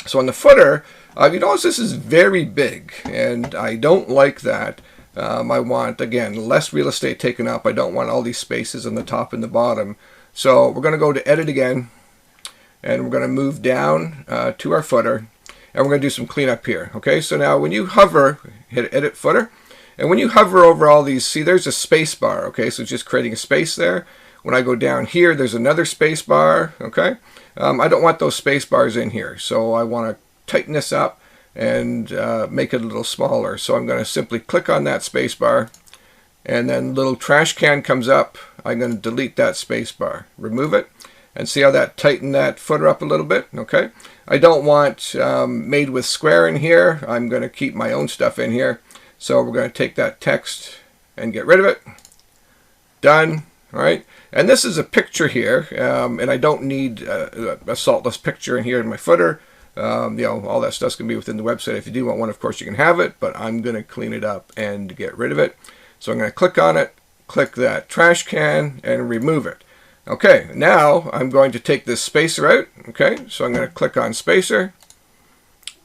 So on the footer, you notice this is very big, and I don't like that. I want, again, less real estate taken up. I don't want all these spaces on the top and the bottom. So we're going to go to edit again, and we're going to move down to our footer, and we're going to do some cleanup here. Okay, so now when you hover, hit edit footer, and when you hover over all these, see there's a space bar. Okay, so it's just creating a space there. When I go down here, there's another space bar. Okay, I don't want those space bars in here, so I want to tighten this up and make it a little smaller. So I'm going to simply click on that space bar, and then little trash can comes up. I'm going to delete that space bar, remove it, and see how that tightened that footer up a little bit. Okay, I don't want made with square in here. I'm going to keep my own stuff in here. So we're going to take that text and get rid of it. Done. All right, and this is a picture here, and I don't need a saltless picture in here in my footer. All that stuff's going to be within the website. If you do want one, of course, you can have it, but I'm going to clean it up and get rid of it. So I'm going to click on it, click that trash can, and remove it. Okay, now I'm going to take this spacer out. Okay, so I'm going to click on spacer,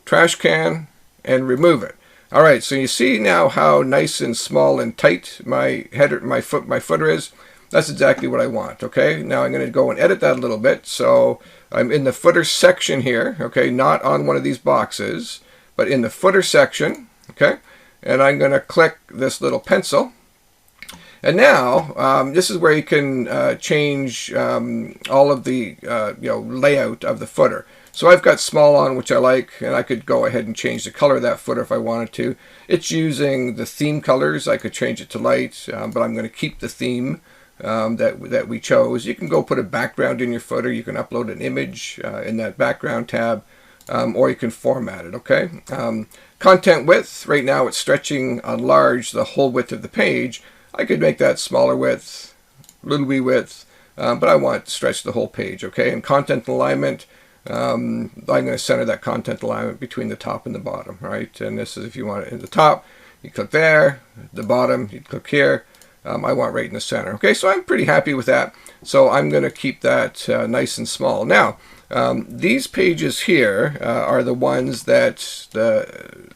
trash can, and remove it. All right, so you see now how nice and small and tight my header, my footer is. That's exactly what I want. Okay, now I'm going to go and edit that a little bit. So I'm in the footer section here. Okay, not on one of these boxes, but in the footer section. Okay, and I'm going to click this little pencil. And now this is where you can change all of the layout of the footer. So I've got small on, which I like, and I could go ahead and change the color of that footer if I wanted to. It's using the theme colors. I could change it to light, but I'm going to keep the theme that we chose. You can go put a background in your footer. You can upload an image in that background tab, or you can format it. Okay. Content width. Right now it's stretching on large the whole width of the page. I could make that smaller width, little wee width, but I want to stretch the whole page. Okay. And content alignment. I'm going to center that content alignment between the top and the bottom, right? And this is if you want it in the top, you click there. The bottom, you click here. I want right in the center. Okay, so I'm pretty happy with that. So I'm going to keep that nice and small. Now, these pages here are the ones that the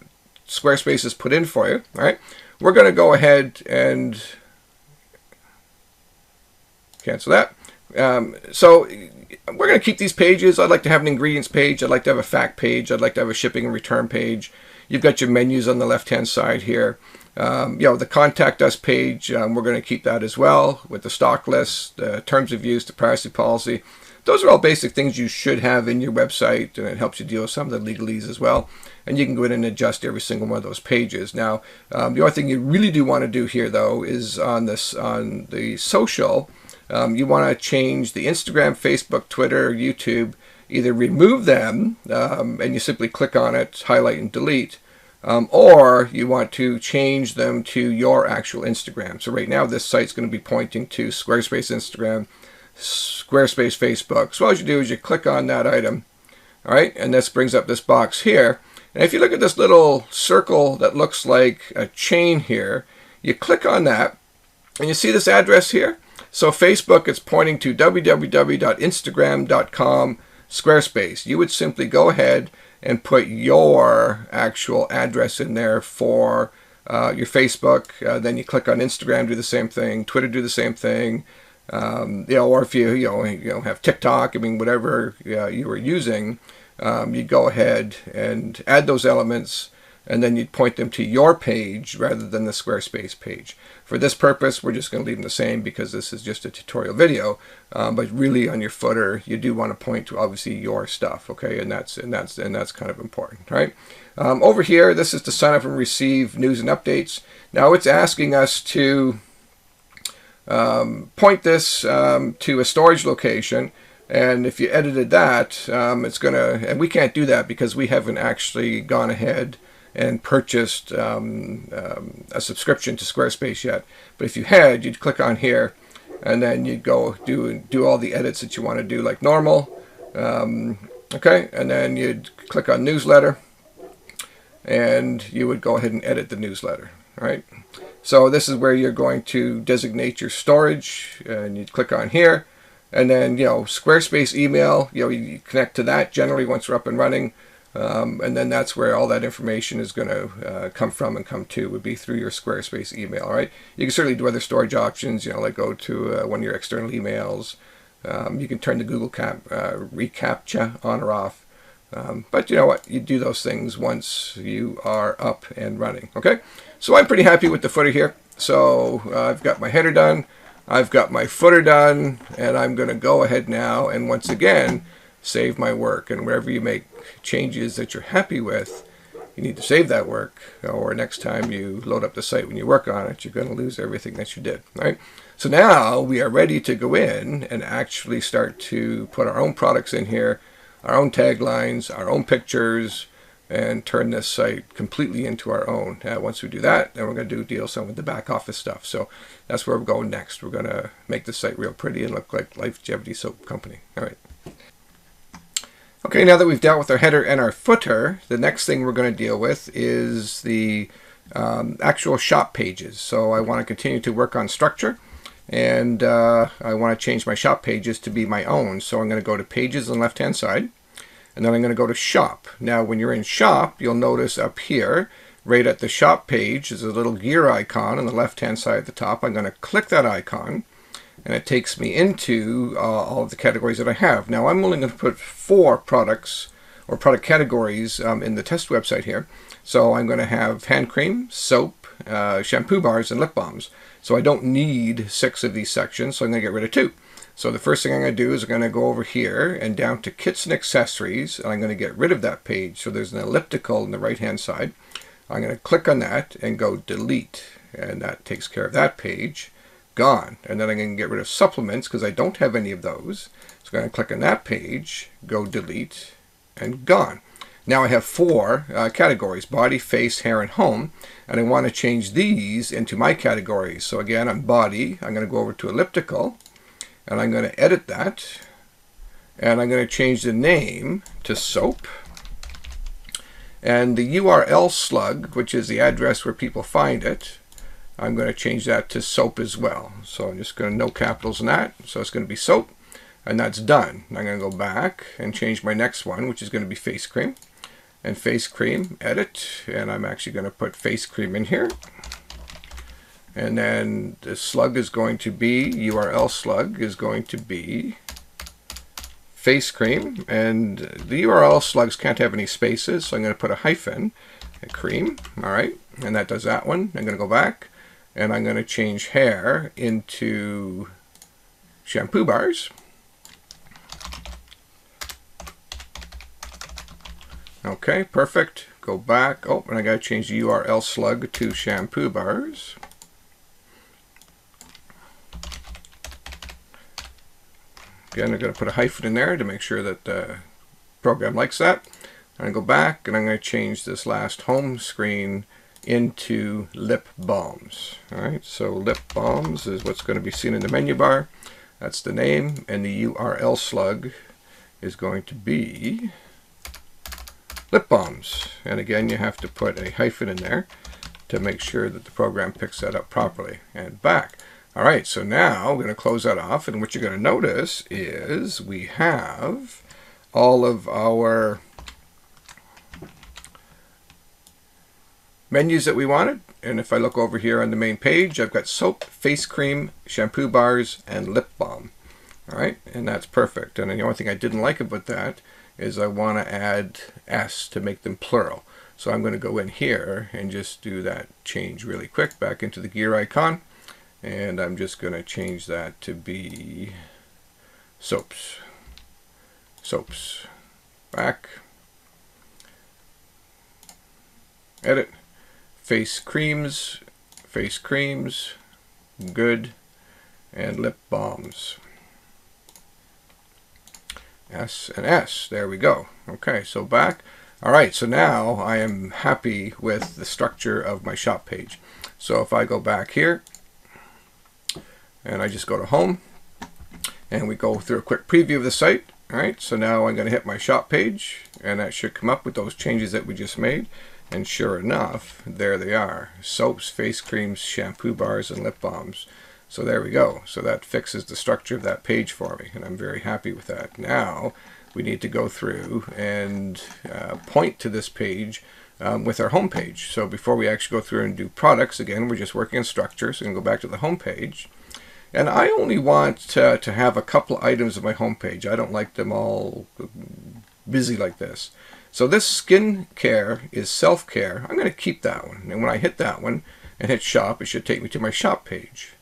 Squarespace has put in for you. All right, we're going to go ahead and cancel that. So we're going to keep these pages. I'd like to have an ingredients page. I'd like to have a fact page. I'd like to have a shipping and return page. You've got your menus on the left-hand side here. The contact us page, we're going to keep that as well with the stock list, the terms of use, the privacy policy. Those are all basic things you should have in your website, and it helps you deal with some of the legalese as well. And you can go in and adjust every single one of those pages. Now, the only thing you really do want to do here, though, is on the social. You want to change the Instagram, Facebook, Twitter, YouTube. Either remove them, and you simply click on it, highlight and delete, or you want to change them to your actual Instagram. So right now this site's going to be pointing to Squarespace Instagram, Squarespace Facebook. So all you do is you click on that item, all right, and this brings up this box here. And if you look at this little circle that looks like a chain here, you click on that, and you see this address here. So Facebook, it's pointing to www.instagram.com Squarespace. You would simply go ahead and put your actual address in there for your Facebook. Then you click on Instagram, do the same thing. Twitter, do the same thing. Or if you have TikTok, I mean, whatever you were using, you go ahead and add those elements, and then you'd point them to your page rather than the Squarespace page. For this purpose, we're just going to leave them the same because this is just a tutorial video. But really, on your footer, you do want to point to obviously your stuff, okay? And that's kind of important, right? Over here, this is to sign up and receive news and updates. Now it's asking us to point this to a storage location, and if you edited that, it's gonna, and we can't do that because we haven't actually gone ahead and purchased a subscription to Squarespace yet. But if you had, you'd click on here, and then you'd go do all the edits that you want to do like normal. Okay, and then you'd click on newsletter, and you would go ahead and edit the newsletter. All right. So this is where you're going to designate your storage, and you click on here, and then Squarespace email, you connect to that generally once we're up and running, and then that's where all that information is going to come from and come to, would be through your Squarespace email. All right, you can certainly do other storage options, like go to one of your external emails. You can turn the Google reCAPTCHA on or off. But you know what? You do those things once you are up and running. Okay, so I'm pretty happy with the footer here. So I've got my header done, I've got my footer done, and I'm going to go ahead now and once again save my work. And wherever you make changes that you're happy with, you need to save that work, or next time you load up the site when you work on it, you're going to lose everything that you did. All right. So now we are ready to go in and actually start to put our own products in here, our own taglines, our own pictures, and turn this site completely into our own. Once we do that, then we're going to deal some with the back office stuff. So that's where we're going next. We're going to make the site real pretty and look like Lifegevity Soap Company. All right. Okay, now that we've dealt with our header and our footer, the next thing we're going to deal with is the actual shop pages. So I want to continue to work on structure, and I want to change my shop pages to be my own. So I'm going to go to Pages on the left-hand side, and then I'm going to go to Shop. Now, when you're in Shop, you'll notice up here, right at the Shop page, is a little gear icon on the left-hand side at the top. I'm going to click that icon, and it takes me into all of the categories that I have. Now, I'm only going to put 4 products or product categories in the test website here. So I'm going to have hand cream, soap, shampoo bars, and lip balms. So I don't need 6 of these sections, so I'm going to get rid of 2. So the first thing I'm going to do is I'm going to go over here and down to Kits and Accessories, and I'm going to get rid of that page. So there's an elliptical on the right-hand side. I'm going to click on that and go Delete, and that takes care of that page. Gone. And then I'm going to get rid of supplements because I don't have any of those. So I'm going to click on that page, go Delete, and gone. Now I have 4 categories: body, face, hair, and home, and I want to change these into my categories. So again, on body, I'm going to go over to elliptical, and I'm going to edit that, and I'm going to change the name to soap, and the URL slug, which is the address where people find it, I'm going to change that to soap as well. So I'm just going to no capitals in that, so it's going to be soap, and that's done. I'm going to go back and change my next one, which is going to be face cream. And face cream, edit, and I'm actually going to put face cream in here. And then the slug is going to be, URL slug is going to be face cream, and the URL slugs can't have any spaces, so I'm going to put a hyphen, a cream, all right, and that does that one. I'm going to go back, and I'm going to change hair into shampoo bars. Okay, perfect. Go back. Oh, and I got to change the URL slug to shampoo bars. Again, I'm going to put a hyphen in there to make sure that the program likes that. I'm going to go back, and I'm going to change this last home screen into lip balms. All right, so lip balms is what's going to be seen in the menu bar. That's the name, and the URL slug is going to be lip balms. And again, you have to put a hyphen in there to make sure that the program picks that up properly. And back. All right, so now I'm going to close that off, and what you're going to notice is we have all of our menus that we wanted. And if I look over here on the main page, I've got soap, face cream, shampoo bars, and lip balm. All right, and that's perfect. And the only thing I didn't like about that is I want to add S to make them plural. So I'm going to go in here and just do that change really quick back into the gear icon. And I'm just going to change that to be soaps. Soaps. Back. Edit. Face creams. Face creams. Good. And lip balms. S and S. There we go. Okay, so back. All right, so now I am happy with the structure of my shop page. So if I go back here, and I just go to home, and we go through a quick preview of the site. All right, so now I'm going to hit my shop page, and that should come up with those changes that we just made. And sure enough, there they are. Soaps, face creams, shampoo bars, and lip balms. So there we go. So that fixes the structure of that page for me, and I'm very happy with that. Now we need to go through and point to this page with our home page. So before we actually go through and do products, again, we're just working on structure. So we can go back to the home page. And I only want to have a couple of items on my home page. I don't like them all busy like this. So this skin care is self-care. I'm going to keep that one. And when I hit that one and hit shop, it should take me to my shop page.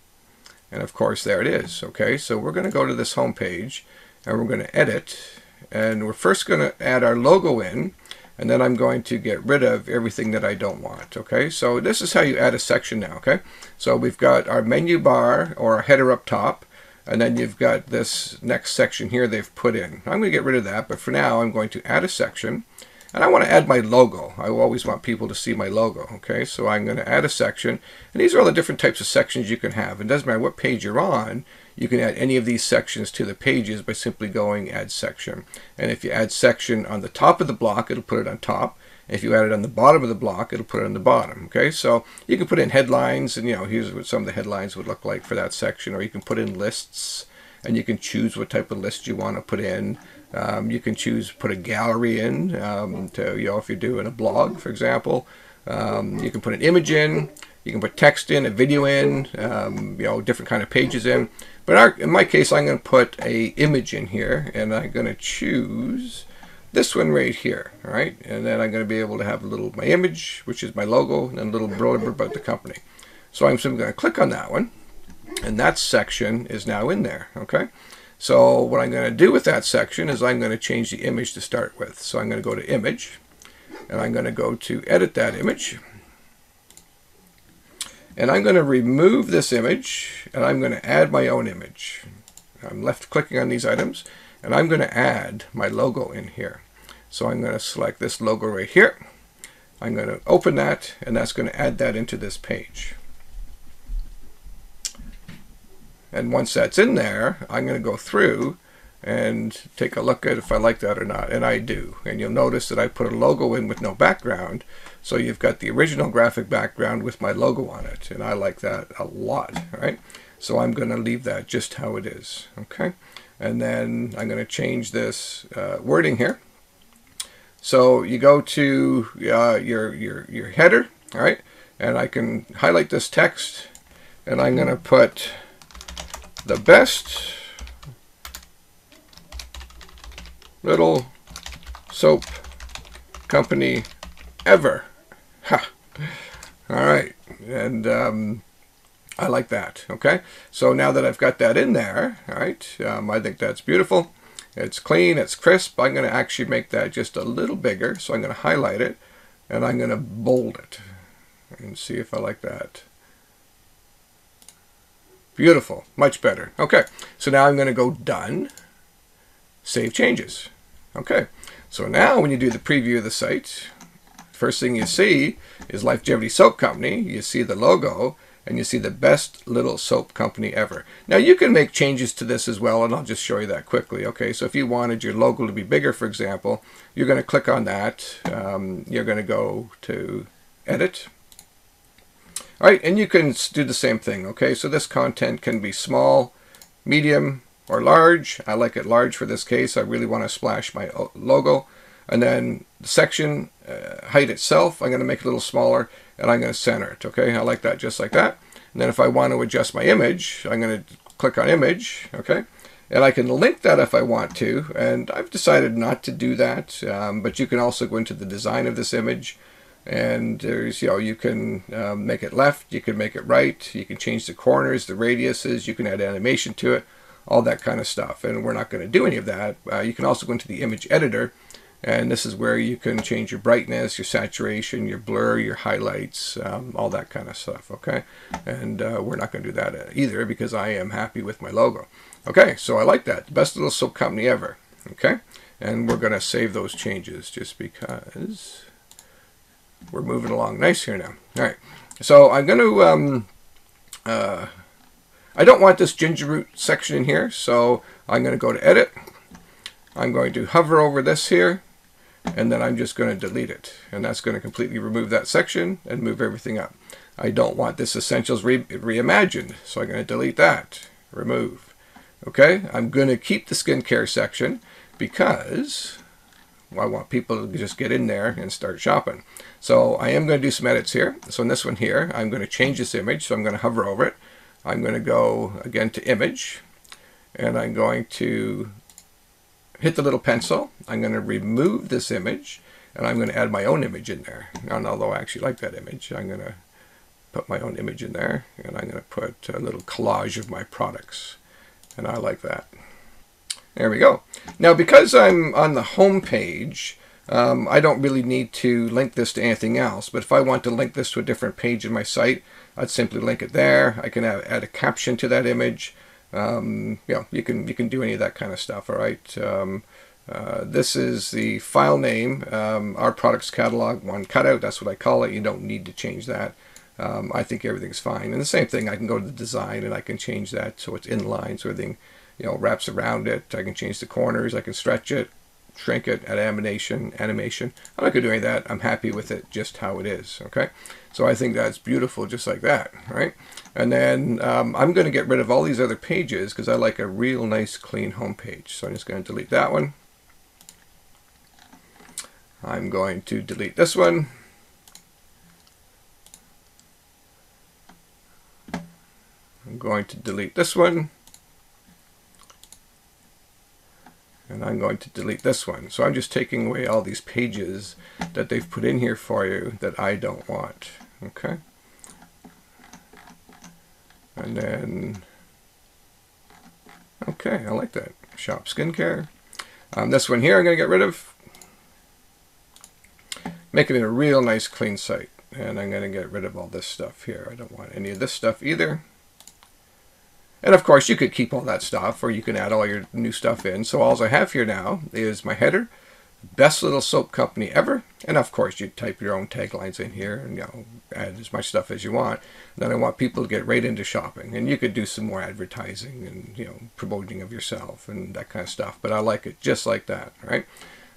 And of course, there it is. Okay, so we're going to go to this home page and we're going to edit. And we're first going to add our logo in. And then I'm going to get rid of everything that I don't want. Okay, so this is how you add a section now. Okay, so we've got our menu bar or our header up top. And then you've got this next section here they've put in. I'm going to get rid of that, but for now I'm going to add a section. And I want to add my logo. I always want people to see my logo. Okay, so I'm going to add a section. And these are all the different types of sections you can have. It doesn't matter what page you're on. You can add any of these sections to the pages by simply going add section. And if you add section on the top of the block, it'll put it on top. If you add it on the bottom of the block, it'll put it on the bottom. Okay, so you can put in headlines, and here's what some of the headlines would look like for that section. Or you can put in lists, and you can choose what type of list you want to put in. You can choose put a gallery in to if you're doing a blog, for example. You can put an image in. You can put text in, a video in. Different kind of pages in. But in my case, I'm going to put a image in here, and I'm going to choose this one right here, all right? And then I'm going to be able to have my image, which is my logo, and a little blurb about the company. So I'm simply going to click on that one, and that section is now in there, okay? So what I'm going to do with that section is I'm going to change the image to start with. So I'm going to go to image, and I'm going to go to edit that image. And I'm going to remove this image, and I'm going to add my own image. I'm left clicking on these items, and I'm going to add my logo in here. So I'm going to select this logo right here. I'm going to open that, and that's going to add that into this page. And once that's in there, I'm going to go through and take a look at if I like that or not, and I do. And you'll notice that I put a logo in with no background, so you've got the original graphic background with my logo on it, and I like that a lot, all right? So I'm going to leave that just how it is, okay? And then I'm going to change this wording here. So you go to your header, all right? And I can highlight this text, and I'm going to put the best little soap company ever. Ha! All right, and I like that. Okay, so now that I've got that in there, all right, I think that's beautiful. It's clean, it's crisp. I'm going to actually make that just a little bigger, so I'm going to highlight it, and I'm going to bold it, and see if I like that. Beautiful, much better. Okay, so now I'm going to go done, save changes. Okay, so now when you do the preview of the site, first thing you see is Lifegevity Soap Company. You see the logo, and you see the best little soap company ever. Now you can make changes to this as well, and I'll just show you that quickly. Okay, so if you wanted your logo to be bigger, for example, you're going to click on that. You're going to go to edit. All right, and you can do the same thing, okay? So this content can be small, medium, or large. I like it large for this case. I really want to splash my logo. And then the section height itself, I'm going to make it a little smaller, and I'm going to center it, okay? I like that just like that. And then if I want to adjust my image, I'm going to click on image, okay? And I can link that if I want to, and I've decided not to do that, but you can also go into the design of this image, and there's, you can make it left, you can make it right, you can change the corners, the radiuses, you can add animation to it, all that kind of stuff. And we're not going to do any of that. You can also go into the image editor, and this is where you can change your brightness, your saturation, your blur, your highlights, all that kind of stuff, okay? And we're not going to do that either because I am happy with my logo. Okay, so I like that. Best little soap company ever, okay? And we're going to save those changes just because we're moving along nice here now. All right, so I'm going to, I don't want this ginger root section in here, so I'm going to go to edit. I'm going to hover over this here, and then I'm just going to delete it. And that's going to completely remove that section and move everything up. I don't want this Essentials reimagined, so I'm going to delete that, remove. Okay, I'm going to keep the skincare section because I want people to just get in there and start shopping. So I am going to do some edits here. So in this one here, I'm going to change this image. So I'm going to hover over it. I'm going to go again to image, and I'm going to hit the little pencil. I'm going to remove this image, and I'm going to add my own image in there. And although I actually like that image, I'm going to put my own image in there, and I'm going to put a little collage of my products. And I like that. There we go. Now, because I'm on the home page, I don't really need to link this to anything else. But if I want to link this to a different page in my site, I'd simply link it there. I can add a caption to that image. You can do any of that kind of stuff. All right. This is the file name, our products catalog one cutout. That's what I call it. You don't need to change that. I think everything's fine. And the same thing, I can go to the design and I can change that so it's inline, so everything wraps around it. I can change the corners. I can stretch it, shrink it, add animation. I'm not going to do any of that. I'm happy with it just how it is. Okay, so I think that's beautiful, just like that. Right, and then I'm going to get rid of all these other pages because I like a real nice clean home page. So I'm just going to delete that one. I'm going to delete this one. I'm going to delete this one. And I'm going to delete this one. So I'm just taking away all these pages that they've put in here for you that I don't want. Okay. And then, okay, I like that. Shop skincare. This one here I'm going to get rid of. Making it a real nice clean site. And I'm going to get rid of all this stuff here. I don't want any of this stuff either. And of course, you could keep all that stuff, or you can add all your new stuff in. So all I have here now is my header, best little soap company ever. And of course, you type your own taglines in here and add as much stuff as you want. And then I want people to get right into shopping. And you could do some more advertising and promoting of yourself and that kind of stuff. But I like it just like that, right?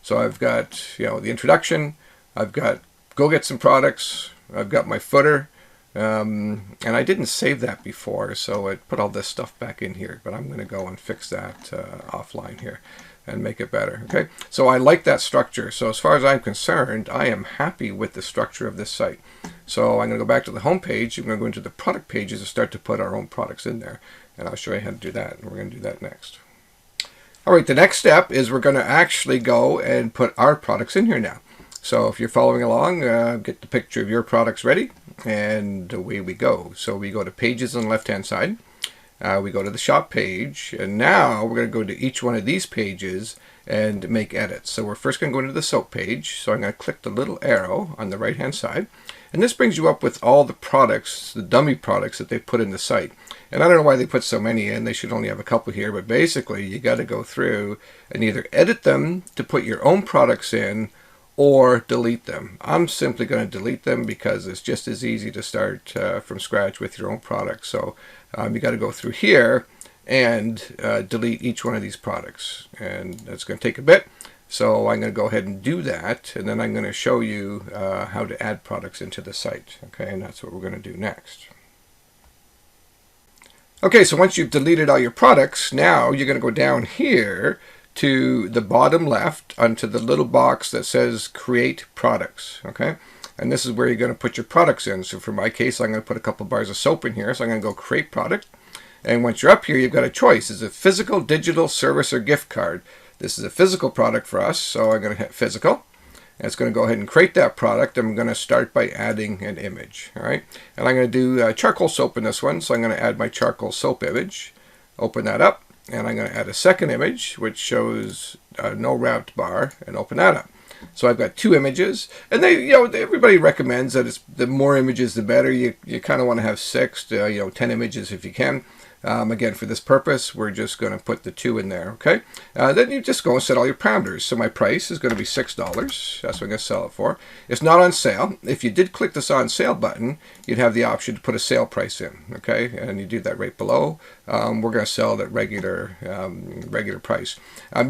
So I've got the introduction. I've got go get some products. I've got my footer. And I didn't save that before, so I put all this stuff back in here, but I'm going to go and fix that offline here and make it better. Okay, so I like that structure. So as far as I'm concerned, I am happy with the structure of this site. So I'm going to go back to the home page. I'm going to go into the product pages and start to put our own products in there, and I'll show you how to do that, and we're going to do that next. All right, the next step is we're going to actually go and put our products in here now. So if you're following along, get the picture of your products ready, and away we go. So we go to pages on the left-hand side. We go to the shop page, and now we're going to go to each one of these pages and make edits. So we're first going to go into the soap page. So I'm going to click the little arrow on the right-hand side, and this brings you up with all the products, the dummy products that they put in the site. And I don't know why they put so many in. They should only have a couple here, but basically you got to go through and either edit them to put your own products in, or delete them. I'm simply going to delete them because it's just as easy to start from scratch with your own product. So you got to go through here and delete each one of these products, and that's going to take a bit. So I'm going to go ahead and do that, and then I'm going to show you how to add products into the site. Okay, and that's what we're going to do next. Okay, so once you've deleted all your products, now you're going to go down here to the bottom left onto the little box that says Create Products. Okay, and this is where you're going to put your products in. So for my case, I'm going to put a couple bars of soap in here. So I'm going to go Create Product. And once you're up here, you've got a choice. Is it physical, digital, service, or gift card? This is a physical product for us, so I'm going to hit physical. And it's going to go ahead and create that product. I'm going to start by adding an image. All right, and I'm going to do charcoal soap in this one, so I'm going to add my charcoal soap image. Open that up, and I'm going to add a second image, which shows no wrapped bar, and open that up. So I've got 2 images, and everybody recommends that the more images the better. You kind of want to have 6 to 10 images if you can. Again, for this purpose, we're just going to put the 2 in there, okay? Then you just go and set all your parameters. So my price is going to be $6. That's what I'm going to sell it for. It's not on sale. If you did click this on sale button, you'd have the option to put a sale price in, okay? And you do that right below. We're going to sell it at regular price.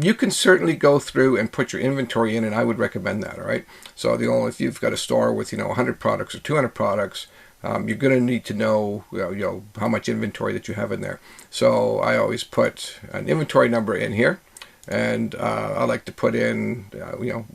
You can certainly go through and put your inventory in, and I would recommend that, all right? So if you've got a store with 100 products or 200 products, you're going to need to know, how much inventory that you have in there. So I always put an inventory number in here, and I like to put in,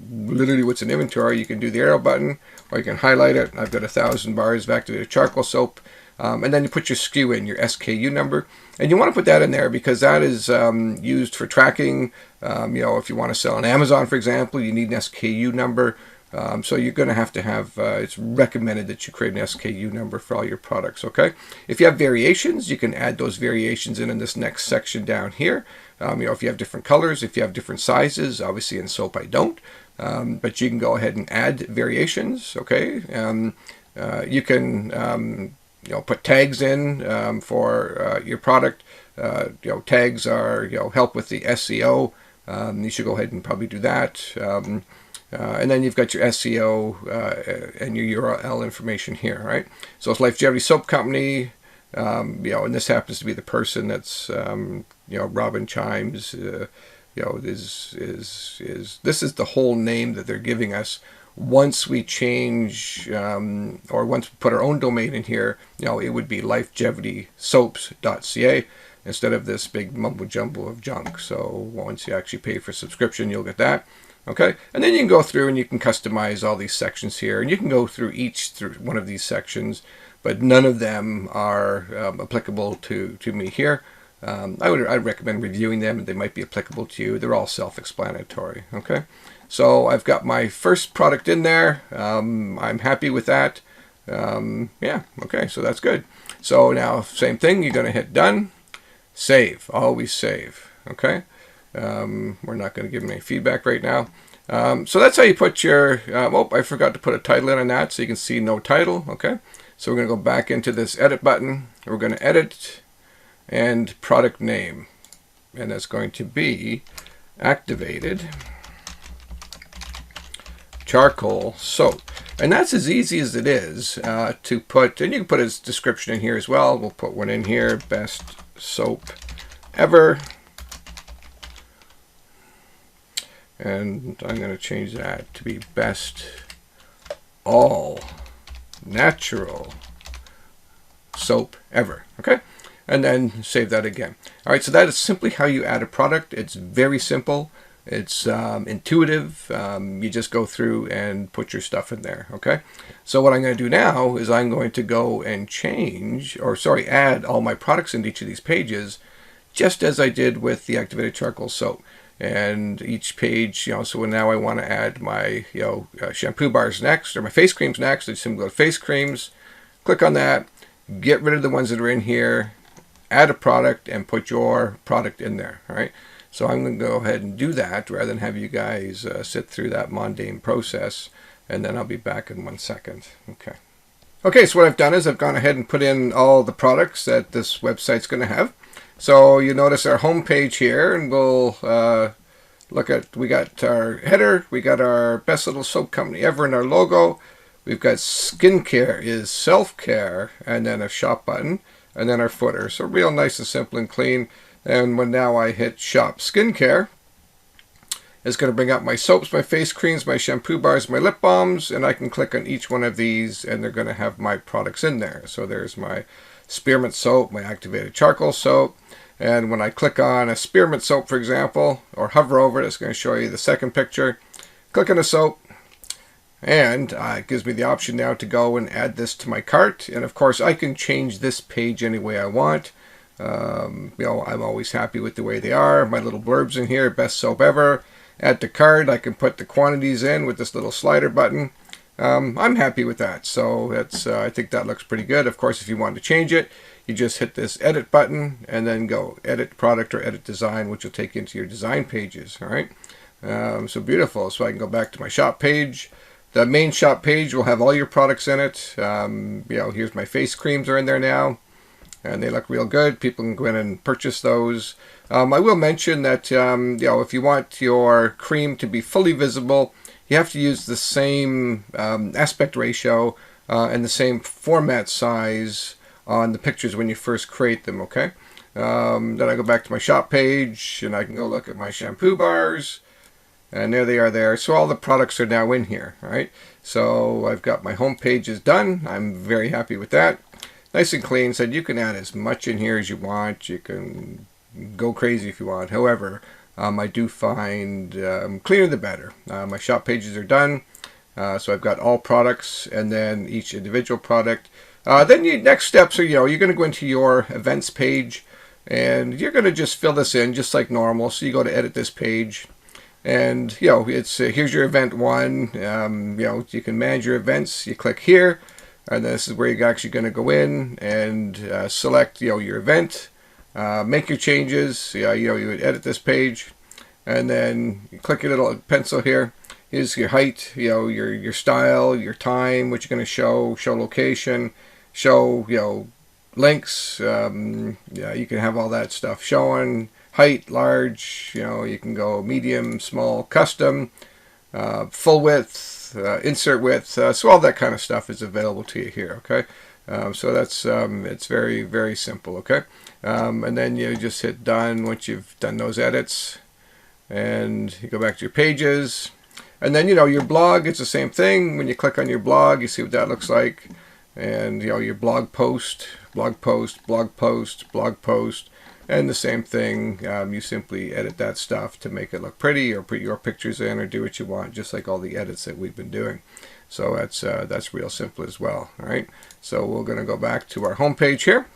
literally what's in inventory. You can do the arrow button, or you can highlight it. I've got 1,000 bars of activated charcoal soap, and then you put your SKU in, your SKU number, and you want to put that in there because that is used for tracking. If you want to sell on Amazon, for example, you need an SKU number. So you're going to have, it's recommended that you create an SKU number for all your products, okay? If you have variations, you can add those variations in this next section down here. If you have different colors, if you have different sizes, obviously in soap I don't, but you can go ahead and add variations, okay? You can, put tags in for your product. Tags are, help with the SEO. You should go ahead and probably do that. And then you've got your SEO and your URL information here, right? So it's Lifegevity Soap Company, and this happens to be the person that's, Robin Chimes, this is the whole name that they're giving us. Once we change, or once we put our own domain in here, it would be lifegevitysoaps.ca instead of this big mumbo jumbo of junk. So once you actually pay for subscription, you'll get that. Okay, and then you can go through and you can customize all these sections here, and you can go through through one of these sections, but none of them are applicable to me here. I'd recommend reviewing them, and they might be applicable to you. They're all self-explanatory. Okay, so I've got my first product in there. I'm happy with that. Yeah, okay, so that's good. So now, same thing. You're going to hit done, save. Always save. Okay. We're not going to give them any feedback right now. So that's how you put your, I forgot to put a title in on that, so you can see no title. Okay, so we're going to go back into this edit button. We're going to edit and product name, and that's going to be activated charcoal soap. And that's as easy as it is to put, and you can put a description in here as well. We'll put one in here, best soap ever. And I'm going to change that to be best all natural soap ever. Okay, and then save that again. All right, so that is simply how you add a product. It's very simple. It's intuitive. You just go through and put your stuff in there. Okay, so what I'm going to do now is I'm going to go and add all my products into each of these pages, just as I did with the activated charcoal soap. And each page, so now I want to add my, shampoo bars next, or my face creams next. I just simply go to face creams, click on that, get rid of the ones that are in here, add a product, and put your product in there. All right. So I'm going to go ahead and do that rather than have you guys sit through that mundane process, and then I'll be back in 1 second. Okay. Okay, so what I've done is I've gone ahead and put in all the products that this website's going to have. So you notice our home page here, and we'll look at, we got our header, we got our best little soap company ever in our logo, we've got skincare is self-care, and then a shop button, and then our footer. So real nice and simple and clean. And when now I hit shop skincare, It's going to bring up my soaps, my face creams, my shampoo bars, my lip balms, and I can click on each one of these and they're going to have my products in there. So there's my spearmint soap, my activated charcoal soap, and when I click on a spearmint soap, for example, or hover over it, it's going to show you the second picture. Click on the soap, and it gives me the option now to go and add this to my cart. And of course, I can change this page any way I want. You know, I'm always happy with the way they are. My little blurbs in here, best soap ever. Add to cart. I can put the quantities in with this little slider button. I'm happy with that. So that's I think that looks pretty good. Of course, if you want to change it, you just hit this edit button and then go edit product or edit design, which will take you into your design pages. All right. So beautiful. So I can go back to my shop page. The main shop page will have all your products in it. You know, here's my face creams are in there now, and they look real good. People can go in and purchase those. I will mention that you know, if you want your cream to be fully visible, you have to use the same aspect ratio and the same format size on the pictures when you first create them. Okay. Then I go back to my shop page and I can go look at my shampoo bars. And there they are there. So all the products are now in here. All right. So I've got my home page is done. I'm very happy with that. Nice and clean. Said you can add as much in here as you want. You can go crazy if you want. However, I do find cleaner the better. My shop pages are done. So I've got all products and then each individual product. Then your next steps are, you know, you're going to go into your events page and you're going to just fill this in just like normal. So you go to edit this page. And, you know, it's here's your event one. You know, you can manage your events. You click here, and this is where you're actually going to go in and select, you know, your event, make your changes. You know, you would edit this page, and then you click your little pencil here. Here's your height, you know, your style, your time, what you're going to show location, show, you know, links. Yeah, you can have all that stuff showing. Height, large, you know, you can go medium, small, custom, full width, insert width, so all that kind of stuff is available to you here, okay? So that's, it's very, very simple, okay? And then you just hit done once you've done those edits, and you go back to your pages, and then, you know, your blog, it's the same thing. When you click on your blog, you see what that looks like, and, you know, your blog post, blog post, blog post, blog post, and the same thing, you simply edit that stuff to make it look pretty or put your pictures in or do what you want, just like all the edits that we've been doing. So that's real simple as well. All right. So we're going to go back to our home page here.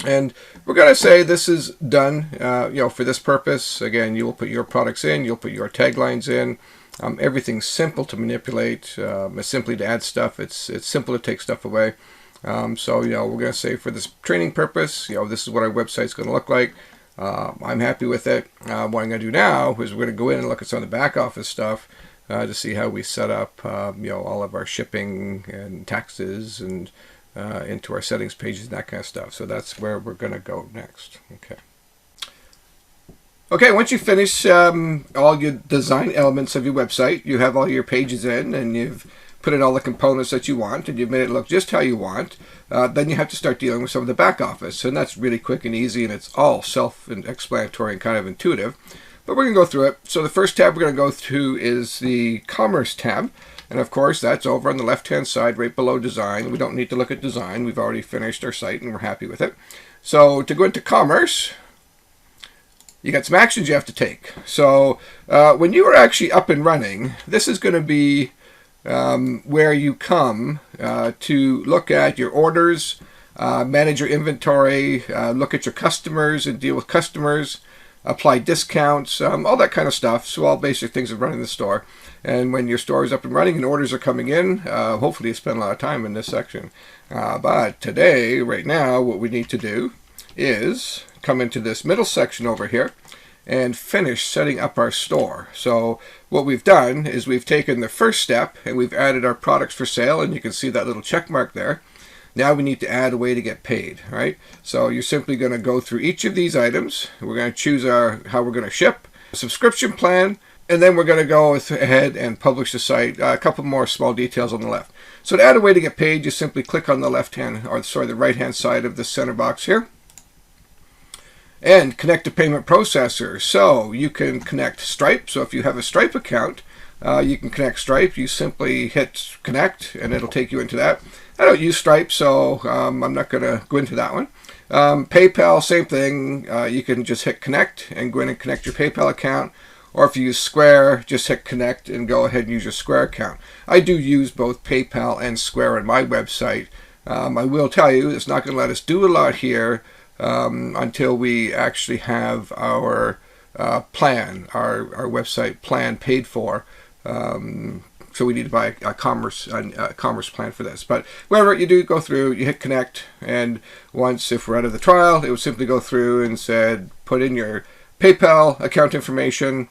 And we're going to say this is done, you know, for this purpose. Again, you will put your products in, you'll put your taglines in. Everything's simple to manipulate. It's simply to add stuff. It's simple to take stuff away. So, you know, we're going to say for this training purpose, you know, this is what our website's going to look like. I'm happy with it. What I'm going to do now is we're going to go in and look at some of the back office stuff to see how we set up, you know, all of our shipping and taxes and into our settings pages and that kind of stuff. So that's where we're going to go next. Okay. Okay, once you finish all your design elements of your website, you have all your pages in and you've put in all the components that you want and you've made it look just how you want, then you have to start dealing with some of the back office. And that's really quick and easy, and it's all self-explanatory and kind of intuitive. But we're going to go through it. So the first tab we're going to go through is the Commerce tab. And of course, that's over on the left-hand side right below Design. We don't need to look at Design. We've already finished our site and we're happy with it. So to go into Commerce, you got some actions you have to take. So when you are actually up and running, this is going to be where you come to look at your orders, manage your inventory, look at your customers and deal with customers, apply discounts, all that kind of stuff. So all basic things of running the store. And when your store is up and running and orders are coming in, hopefully you spend a lot of time in this section. But today, right now, what we need to do is come into this middle section over here and finish setting up our store. So what we've done is we've taken the first step and we've added our products for sale, and you can see that little check mark there. Now we need to add a way to get paid, right? So you're simply going to go through each of these items. We're going to choose how we're going to ship, a subscription plan, and then we're going to go ahead and publish the site. A couple more small details on the left. So to add a way to get paid, you simply click on the right-hand side of the center box here. and connect a payment processor. So you can connect Stripe. So if you have a Stripe account, you can connect Stripe. You simply hit connect and it'll take you into that. I don't use Stripe, so I'm not going to go into that one. PayPal, same thing. You can just hit connect and go in and connect your PayPal account. Or if you use Square, just hit connect and go ahead and use your Square account. I do use both PayPal and Square on my website. I will tell you, it's not going to let us do a lot here until we actually have our plan, our website plan paid for. So we need to buy a commerce plan for this. But whatever you do, go through, you hit connect, and once, if we're out of the trial, it would simply go through and said, put in your PayPal account information,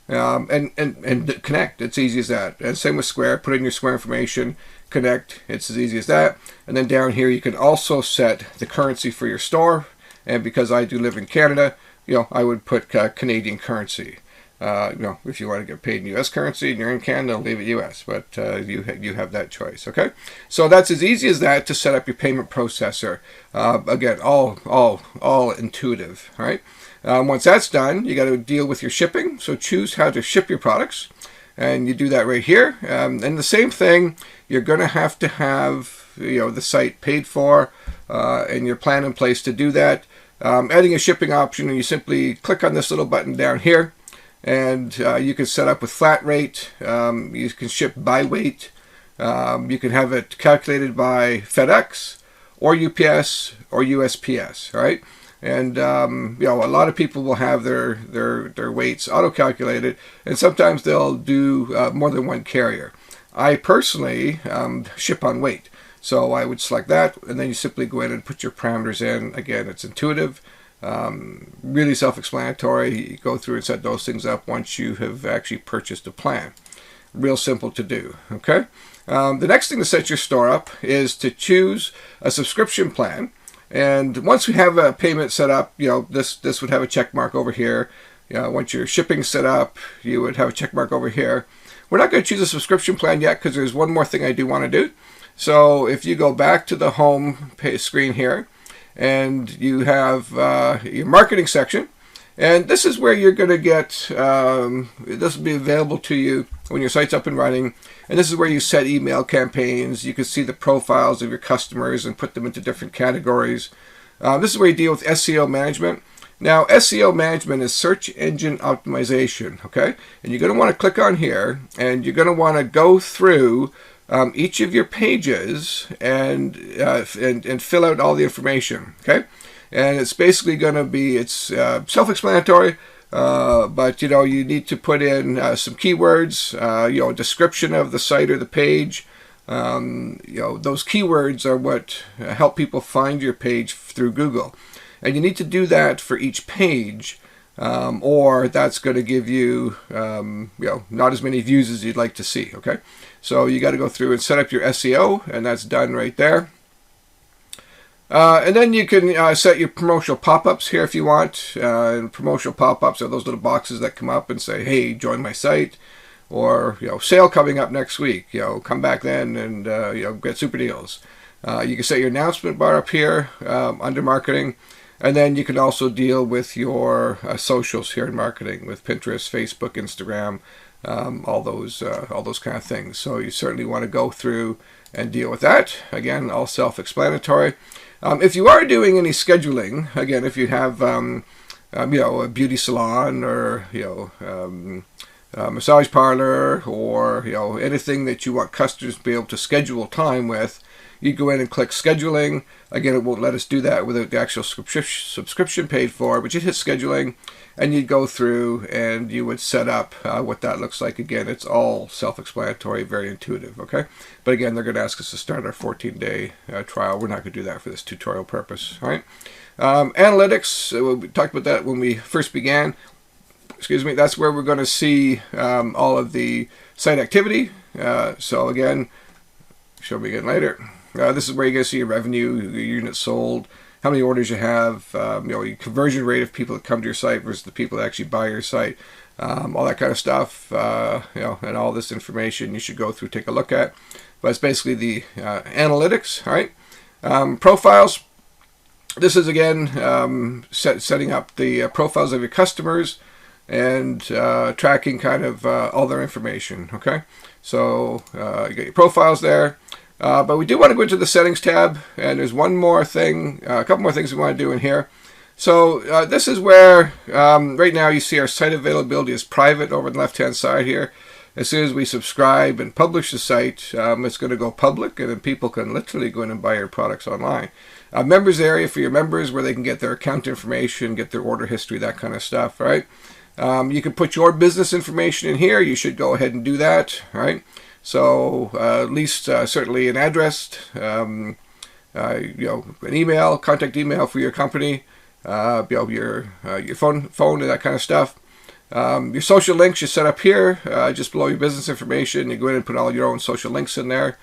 and connect. It's easy as that. And same with Square. Put in your Square information, connect. It's as easy as that. And then down here, you can also set the currency for your store. And because I do live in Canada, I would put Canadian currency. If you want to get paid in U.S. currency and you're in Canada, I'll leave it U.S. But you have that choice. Okay, so that's as easy as that to set up your payment processor. Again, all intuitive. All right. Once that's done, you got to deal with your shipping. So choose how to ship your products, and you do that right here. And the same thing, you're going to have the site paid for and your plan in place to do that. Adding a shipping option, and you simply click on this little button down here, and you can set up with flat rate. You can ship by weight. You can have it calculated by FedEx or UPS or USPS. All right. And a lot of people will have their weights auto-calculated, and sometimes they'll do more than one carrier. I personally ship on weight, so I would select that, and then you simply go in and put your parameters in. Again, it's intuitive, really self-explanatory. You go through and set those things up once you have actually purchased a plan. Real simple to do. Okay. The next thing to set your store up is to choose a subscription plan. And once we have a payment set up, this would have a check mark over here. Once your shipping set up, you would have a check mark over here. We're not going to choose a subscription plan yet because there's one more thing I do want to do. So if you go back to the home screen here, and you have your marketing section, and this is where you're going to get, this will be available to you when your site's up and running. And this is where you set email campaigns. You can see the profiles of your customers and put them into different categories. This is where you deal with SEO management. Now, SEO management is search engine optimization, okay? And you're going to want to click on here, and you're going to want to go through each of your pages and fill out all the information, okay? And it's basically going to be, it's self-explanatory, but you need to put in some keywords, a description of the site or the page. Those keywords are what help people find your page through Google, and you need to do that for each page, or that's going to give you not as many views as you'd like to see. Okay, so you got to go through and set up your SEO, and that's done right there. And then you can set your promotional pop-ups here if you want. And promotional pop-ups are those little boxes that come up and say, hey, join my site, or sale coming up next week, come back then and get super deals. You can set your announcement bar up here under marketing, and then you can also deal with your socials here in marketing with Pinterest, Facebook, Instagram, all those kind of things. So you certainly want to go through and deal with that. Again, all self-explanatory. If you are doing any scheduling, again, if you have a beauty salon or a massage parlor, or anything that you want customers to be able to schedule time with, you go in and click scheduling. Again, it won't let us do that without the actual subscription paid for, but you'd hit scheduling and you'd go through and you would set up what that looks like. Again, it's all self-explanatory, very intuitive, okay? But again, they're going to ask us to start our 14-day trial. We're not going to do that for this tutorial purpose, all right? Analytics, we talked about that when we first began. Excuse me, that's where we're going to see all of the site activity. So again, show me again later. This is where you're going to see your revenue, your units sold, how many orders you have, your conversion rate of people that come to your site versus the people that actually buy your site, all that kind of stuff, and all this information you should go through, take a look at. But it's basically the analytics, all right? Profiles. This is again setting up the profiles of your customers and tracking kind of all their information. Okay, so you get your profiles there, but we do want to go into the settings tab, and there's one more thing, a couple more things we want to do in here. So this is where right now you see our site availability is private over on the left hand side here. As soon as we subscribe and publish the site, it's going to go public, and then people can literally go in and buy your products online. Members area for your members, where they can get their account information, get their order history, that kind of stuff, right? You can put your business information in here. You should go ahead and do that, right? So at least certainly an address, an email, contact email for your company, your phone and that kind of stuff. Your social links you set up here, just below your business information. You go in and put all your own social links in there.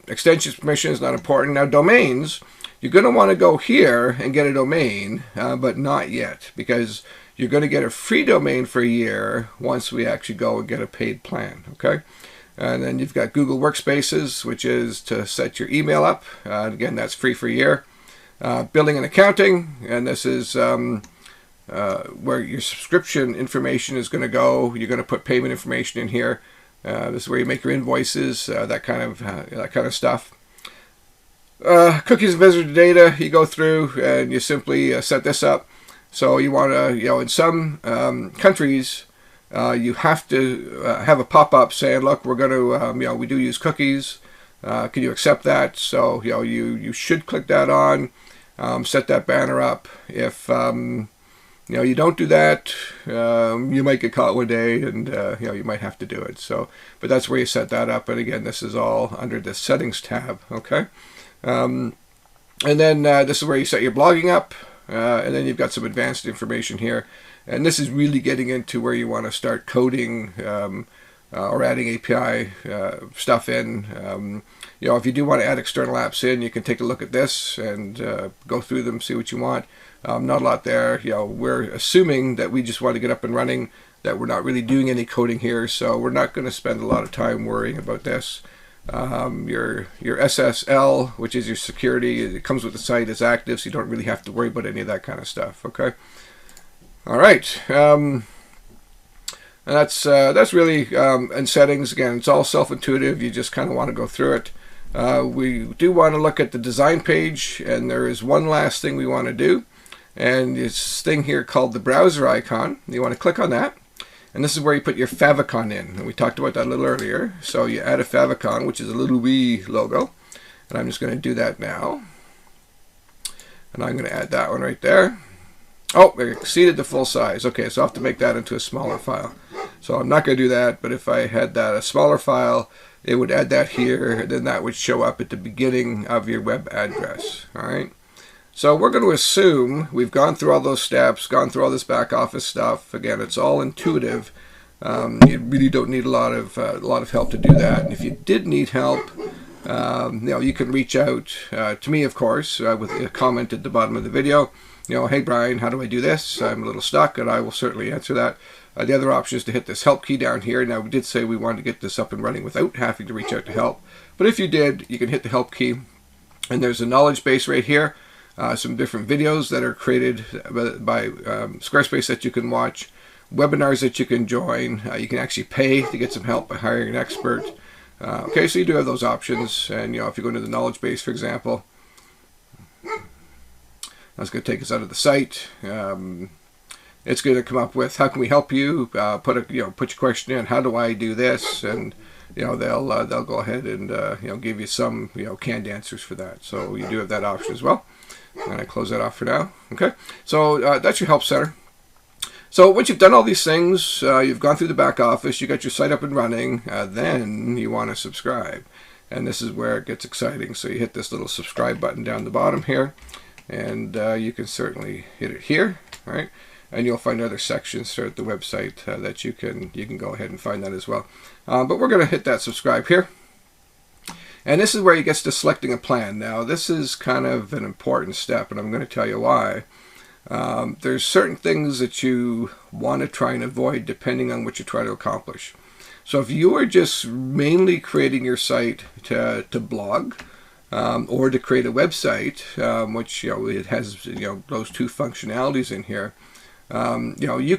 Extensions permission is not important. Now domains, you're going to want to go here and get a domain, but not yet, because you're going to get a free domain for a year once we actually go and get a paid plan. Okay, and then you've got Google Workspaces, which is to set your email up. Again, that's free for a year. Billing and accounting, and this is where your subscription information is going to go. You're going to put payment information in here. This is where you make your invoices, that kind of stuff. Cookies and visitor data, you go through and you simply set this up. So you want to, in some countries, you have to have a pop-up saying, look, we're going to, we do use cookies. Can you accept that? So, you should click that on, set that banner up. If you don't do that, you might get caught one day, and you might have to do it. So, but that's where you set that up. And again, this is all under the settings tab. Okay, and then this is where you set your blogging up, and then you've got some advanced information here. And this is really getting into where you want to start coding or adding API stuff in. If you do want to add external apps in, you can take a look at this and go through them, see what you want. Not a lot there. We're assuming that we just want to get up and running, that we're not really doing any coding here, so we're not going to spend a lot of time worrying about this. Your SSL, which is your security, it comes with the site, is active, so you don't really have to worry about any of that kind of stuff. Okay. All right. And that's really in settings. Again, it's all self-intuitive. You just kind of want to go through it. We do want to look at the design page, and there is one last thing we want to do, and this thing here called the browser icon. You want to click on that, and this is where you put your favicon in, and we talked about that a little earlier. So you add a favicon, which is a little wee logo, and I'm just going to do that now, and I'm going to add that one right there. Oh, it exceeded the full size. Okay, so I have to make that into a smaller file. So I'm not going to do that, but if I had that a smaller file, it would add that here, and then that would show up at the beginning of your web address. All right. So we're going to assume we've gone through all those steps, gone through all this back office stuff. Again, it's all intuitive. You really don't need a lot of help to do that. And if you did need help, you can reach out to me, of course, with a comment at the bottom of the video. Hey Brian, how do I do this? I'm a little stuck, and I will certainly answer that. The other option is to hit this help key down here. Now, we did say we wanted to get this up and running without having to reach out to help. But if you did, you can hit the help key. And there's a knowledge base right here. Some different videos that are created by Squarespace that you can watch. Webinars that you can join. You can actually pay to get some help by hiring an expert. Okay, so you do have those options. And, if you go into the knowledge base, for example, that's going to take us out of the site. It's going to come up with, how can we help you? Put your question in. How do I do this? And they'll go ahead and give you some canned answers for that. So you do have that option as well. I'm going to close that off for now. Okay. So that's your help center. So once you've done all these things, you've gone through the back office, you got your site up and running. Then you want to subscribe, and this is where it gets exciting. So you hit this little subscribe button down the bottom here. And you can certainly hit it here, all right? And you'll find other sections throughout the website that you can go ahead and find that as well. But we're going to hit that subscribe here. And this is where you get to selecting a plan. Now, this is kind of an important step, and I'm going to tell you why. There's certain things that you want to try and avoid depending on what you try to accomplish. So if you are just mainly creating your site to blog, or to create a website, which it has those two functionalities in here. You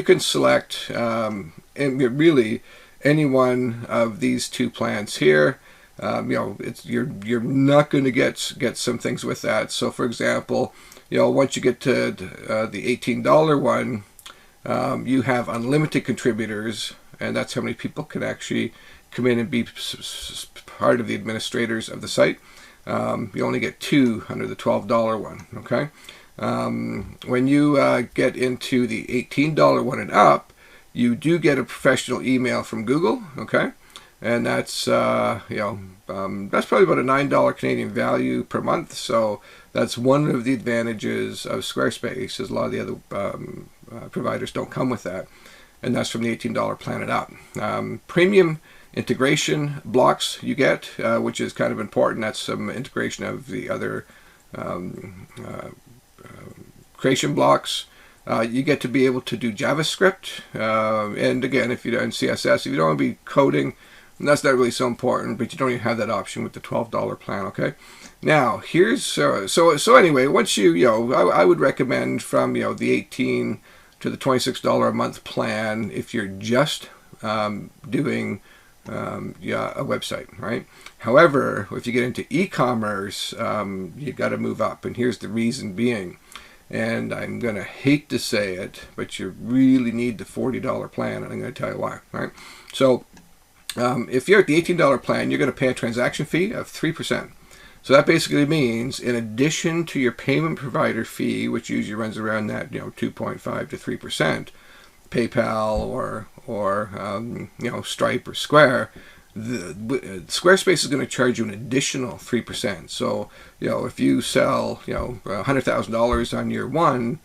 can select and really any one of these two plans here. You're not going to get some things with that. So for example, once you get to the $18 one, you have unlimited contributors, and that's how many people can actually come in and be part of the administrators of the site. You only get 2 under the $12 one. Okay. When you get into the $18 one and up, you do get a professional email from Google. Okay. And that's that's probably about a $9 Canadian value per month. So that's one of the advantages of Squarespace, as a lot of the other providers don't come with that, and that's from the $18 plan and up. Premium integration blocks you get, which is kind of important. That's some integration of the other creation blocks. You get to be able to do JavaScript, and again, if you don't CSS, if you don't want to be coding, that's not really so important, but you don't even have that option with the $12 plan. Okay, now here's so anyway, once I would recommend from the 18 to the $26 a month plan if you're just doing a website, right? However, if you get into e-commerce, you got to move up, and here's the reason being. And I'm going to hate to say it, but you really need the $40 plan, and I'm going to tell you why. Right? So if you're at the $18 plan, you're going to pay a transaction fee of 3%. So that basically means, in addition to your payment provider fee, which usually runs around that 2.5 to 3%, PayPal or Stripe or Square, Squarespace is going to charge you an additional 3%. So if you sell $100,000 on year one,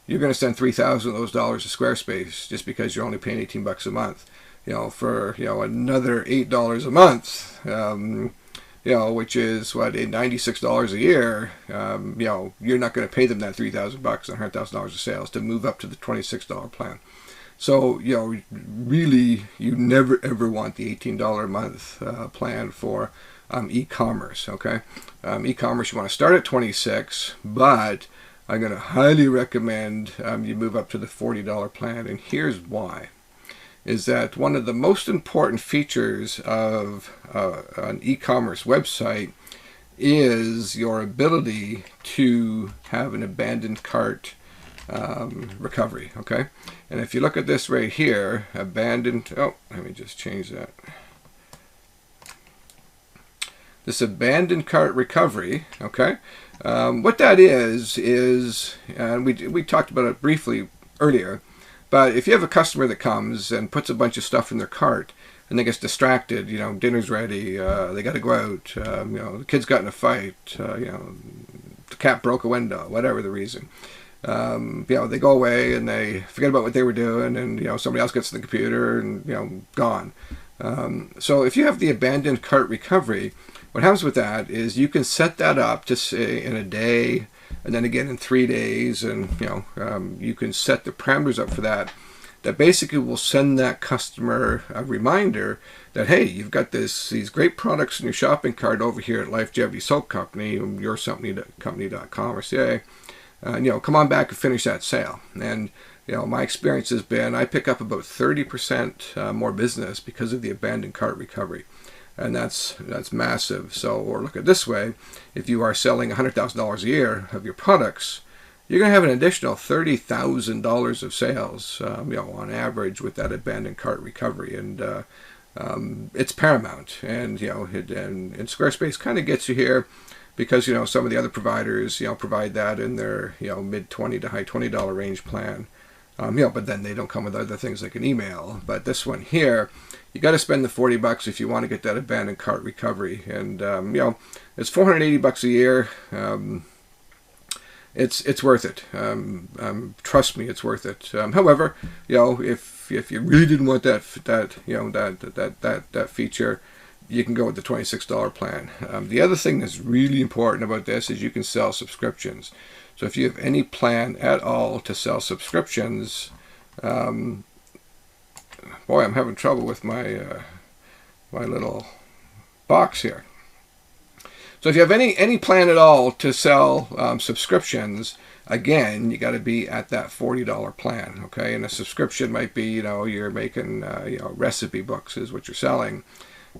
you're going to send $3,000 of those dollars to Squarespace just because you're only paying $18 a month. For another $8 a month, which is what, $96 a year. You're not going to pay them that $3,000 on $100,000 of sales to move up to the $26 plan. So really, you never ever want the $18 a month plan for e-commerce. Okay, e-commerce you want to start at $26, but I'm going to highly recommend you move up to the $40 plan, and here's why. Is that one of the most important features of an e-commerce website is your ability to have an abandoned cart recovery. Okay, and if you look at this right here, let me just change that. This abandoned cart recovery, okay, what that is, and we talked about it briefly earlier, but if you have a customer that comes and puts a bunch of stuff in their cart and they get distracted, dinner's ready, they got to go out, the kids got in a fight, the cat broke a window, whatever the reason. They go away and they forget about what they were doing, and somebody else gets to the computer and gone. So if you have the abandoned cart recovery, what happens with that is you can set that up to say in a day, and then again in 3 days, and you can set the parameters up for that. That basically will send that customer a reminder that, hey, you've got these great products in your shopping cart over here at Lifejevity Soap Company, yourcompany.com or CA. Come on back and finish that sale. And my experience has been I pick up about 30% more business because of the abandoned cart recovery, and that's massive. So, or look at it this way: if you are selling $100,000 a year of your products, you're going to have an additional $30,000 of sales, on average with that abandoned cart recovery, and it's paramount. And and Squarespace kind of gets you here, because some of the other providers provide that in their mid $20 to high $20 range plan, but then they don't come with other things like an email. But this one here, you got to spend the $40 if you want to get that abandoned cart recovery, and it's $480 a year. It's worth it. Trust me, it's worth it. However, if you really didn't want that feature, you can go with the $26 plan. The other thing that's really important about this is you can sell subscriptions. So if you have any plan at all to sell subscriptions, boy, I'm having trouble with my my little box here. So if you have any plan at all to sell subscriptions, again, you got to be at that $40 plan, okay? And a subscription might be, you're making, recipe books is what you're selling.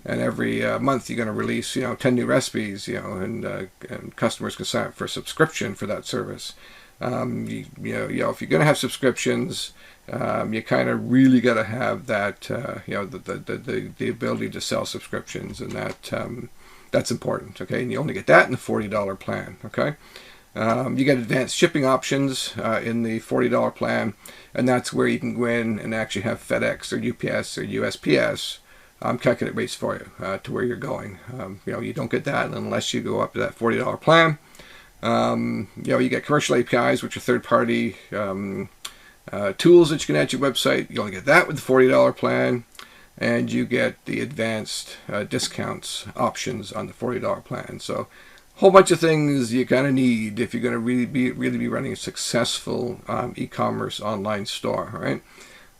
And every month you're going to release, 10 new recipes, and customers can sign up for a subscription for that service. If you're going to have subscriptions, you kind of really got to have that, the ability to sell subscriptions, and that's important, okay? And you only get that in the $40 plan, okay? You get advanced shipping options in the $40 plan, and that's where you can go in and actually have FedEx or UPS or USPS calculate rates for you to where you're going. You don't get that unless you go up to that $40 plan. You get commercial APIs, which are third-party tools that you can add to your website. You only get that with the $40 plan, and you get the advanced discounts options on the $40 plan. So a whole bunch of things you kind of need if you're going to really be running a successful e-commerce online store, all right?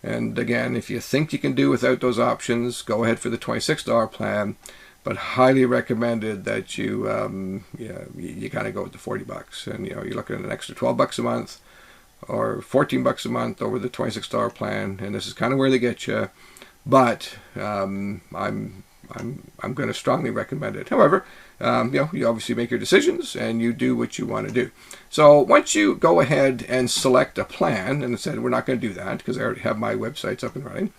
And again, if you think you can do without those options, go ahead for the $26 plan, but highly recommended that you kind of go with the $40, and you're looking at an extra $12 a month or $14 a month over the $26 plan, and this is kind of where they get you. But I'm going to strongly recommend it. However, you obviously make your decisions and you do what you want to do. So once you go ahead and select a plan, and said we're not going to do that because I already have my websites up and running,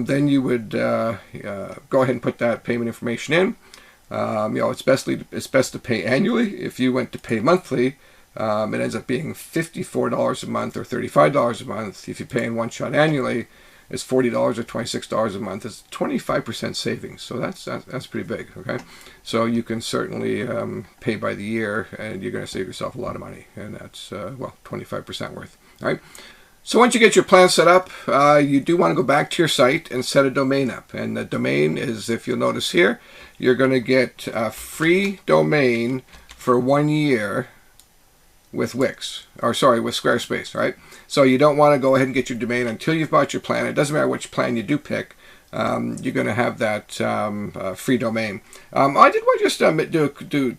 then you would go ahead and put that payment information in. It's best to pay annually. If you went to pay monthly, it ends up being $54 a month or $35 a month. If you pay in one shot annually, it's $40 or $26 a month. It's 25% savings, so that's pretty big, okay? So you can certainly pay by the year, and you're going to save yourself a lot of money, and that's, 25% worth, all right? So once you get your plan set up, you do want to go back to your site and set a domain up. And the domain is, if you'll notice here, you're going to get a free domain for 1 year with Squarespace, right? So you don't want to go ahead and get your domain until you've bought your plan. It doesn't matter which plan you do pick. You're going to have that free domain. I did want to just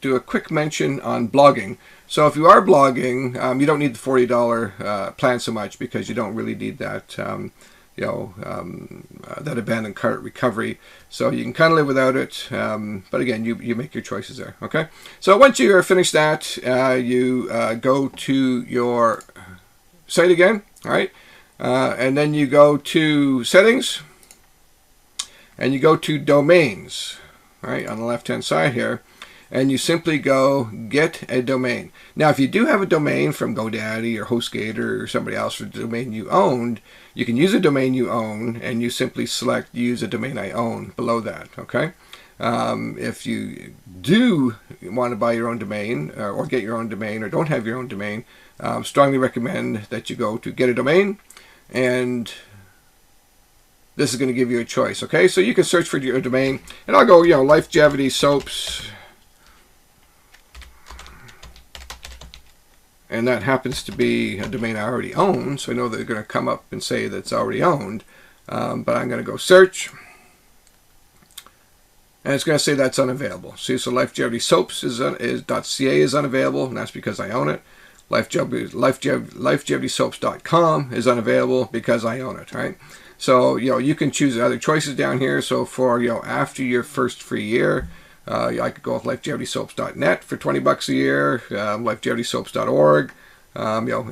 do a quick mention on blogging. So if you are blogging, you don't need the $40 plan so much because you don't really need that that abandoned cart recovery. So you can kind of live without it. But again, you make your choices there. Okay. So once you are finished that, you go to your site again. All right. And then you go to settings and you go to domains, all right, on the left-hand side here. And you simply go get a domain. Now, if you do have a domain from GoDaddy or HostGator or somebody else for the domain you owned, you can use a domain you own, and you simply select use a domain I own below that, okay? If you do want to buy your own domain or get your own domain or don't have your own domain, strongly recommend that you go to get a domain, and this is going to give you a choice, okay? So you can search for your domain, and I'll go, Lifejevity Soaps. And that happens to be a domain I already own, so I know they're going to come up and say that it's already owned. But I'm going to go search, and it's going to say that's unavailable. See, so Lifejevity Soaps .ca is unavailable, and that's because I own it. LifejevitySoaps.com is unavailable because I own it, right? So, you can choose other choices down here. So for, after your first free year, I could go with lifejevitysoaps.net for $20 a year, lifejevitysoaps.org,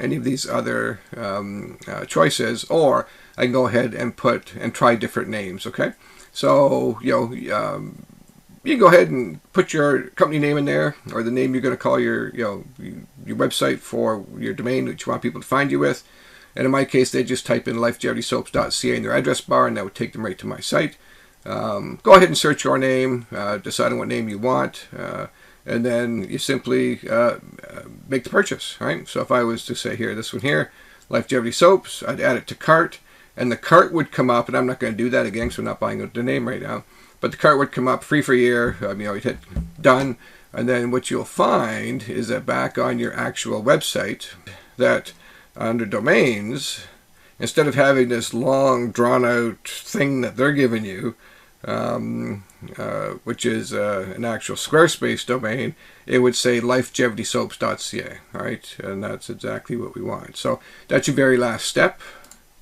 any of these other choices, or I can go ahead and try different names, okay? So, you can go ahead and put your company name in there, or the name you're going to call your website for your domain that you want people to find you with. And in my case, they just type in lifejevitysoaps.ca in their address bar, and that would take them right to my site. Go ahead and search your name, decide on what name you want, and then you simply make the purchase, right? So if I was to say here, this one here, Lifejevity Soaps, I'd add it to cart, and the cart would come up, and I'm not going to do that again because we're not buying the name right now, but the cart would come up free for a year. You hit done, and then what you'll find is that back on your actual website, that under domains, instead of having this long drawn out thing that they're giving you, which is an actual Squarespace domain, it would say lifejevitysoaps.ca, right? And that's exactly what we want. So that's your very last step.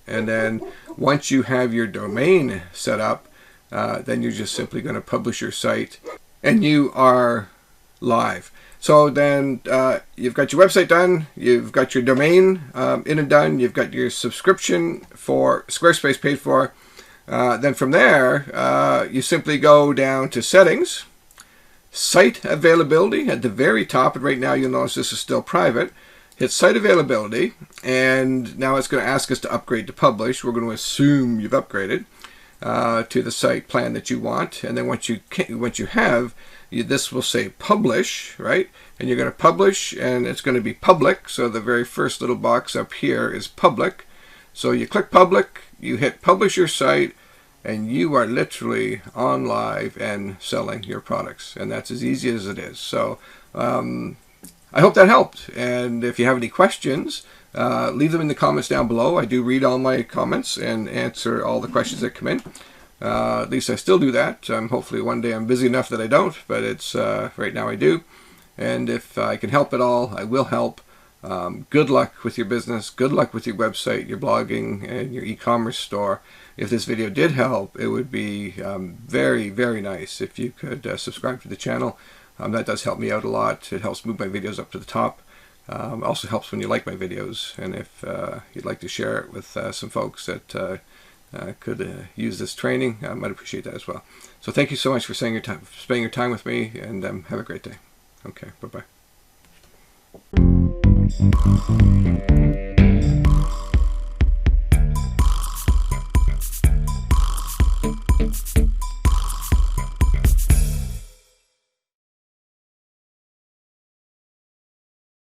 And then once you have your domain set up, then you're just simply going to publish your site and you are live. So then you've got your website done, you've got your domain in and done, you've got your subscription for Squarespace paid for. Then from there, you simply go down to settings, site availability at the very top, and right now you'll notice this is still private. Hit site availability, and now it's going to ask us to upgrade to publish. We're going to assume you've upgraded to the site plan that you want, and then once you have, this will say publish, right? And you're going to publish, and it's going to be public. So the very first little box up here is public. So you click public, you hit publish your site, and you are literally on live and selling your products. And that's as easy as it is. So I hope that helped. And if you have any questions, leave them in the comments down below. I do read all my comments and answer all the questions that come in. At least I still do that. Hopefully one day I'm busy enough that I don't, but it's right now I do. And if I can help at all, I will help. Good luck with your business. Good luck with your website, your blogging, and your e-commerce store. If this video did help, it would be very, very nice if you could subscribe to the channel. That does help me out a lot. It helps move my videos up to the top. Also helps when you like my videos, and if you'd like to share it with some folks that could use this training, I might appreciate that as well. So thank you so much for spending your time with me, and have a great day. Okay, bye-bye.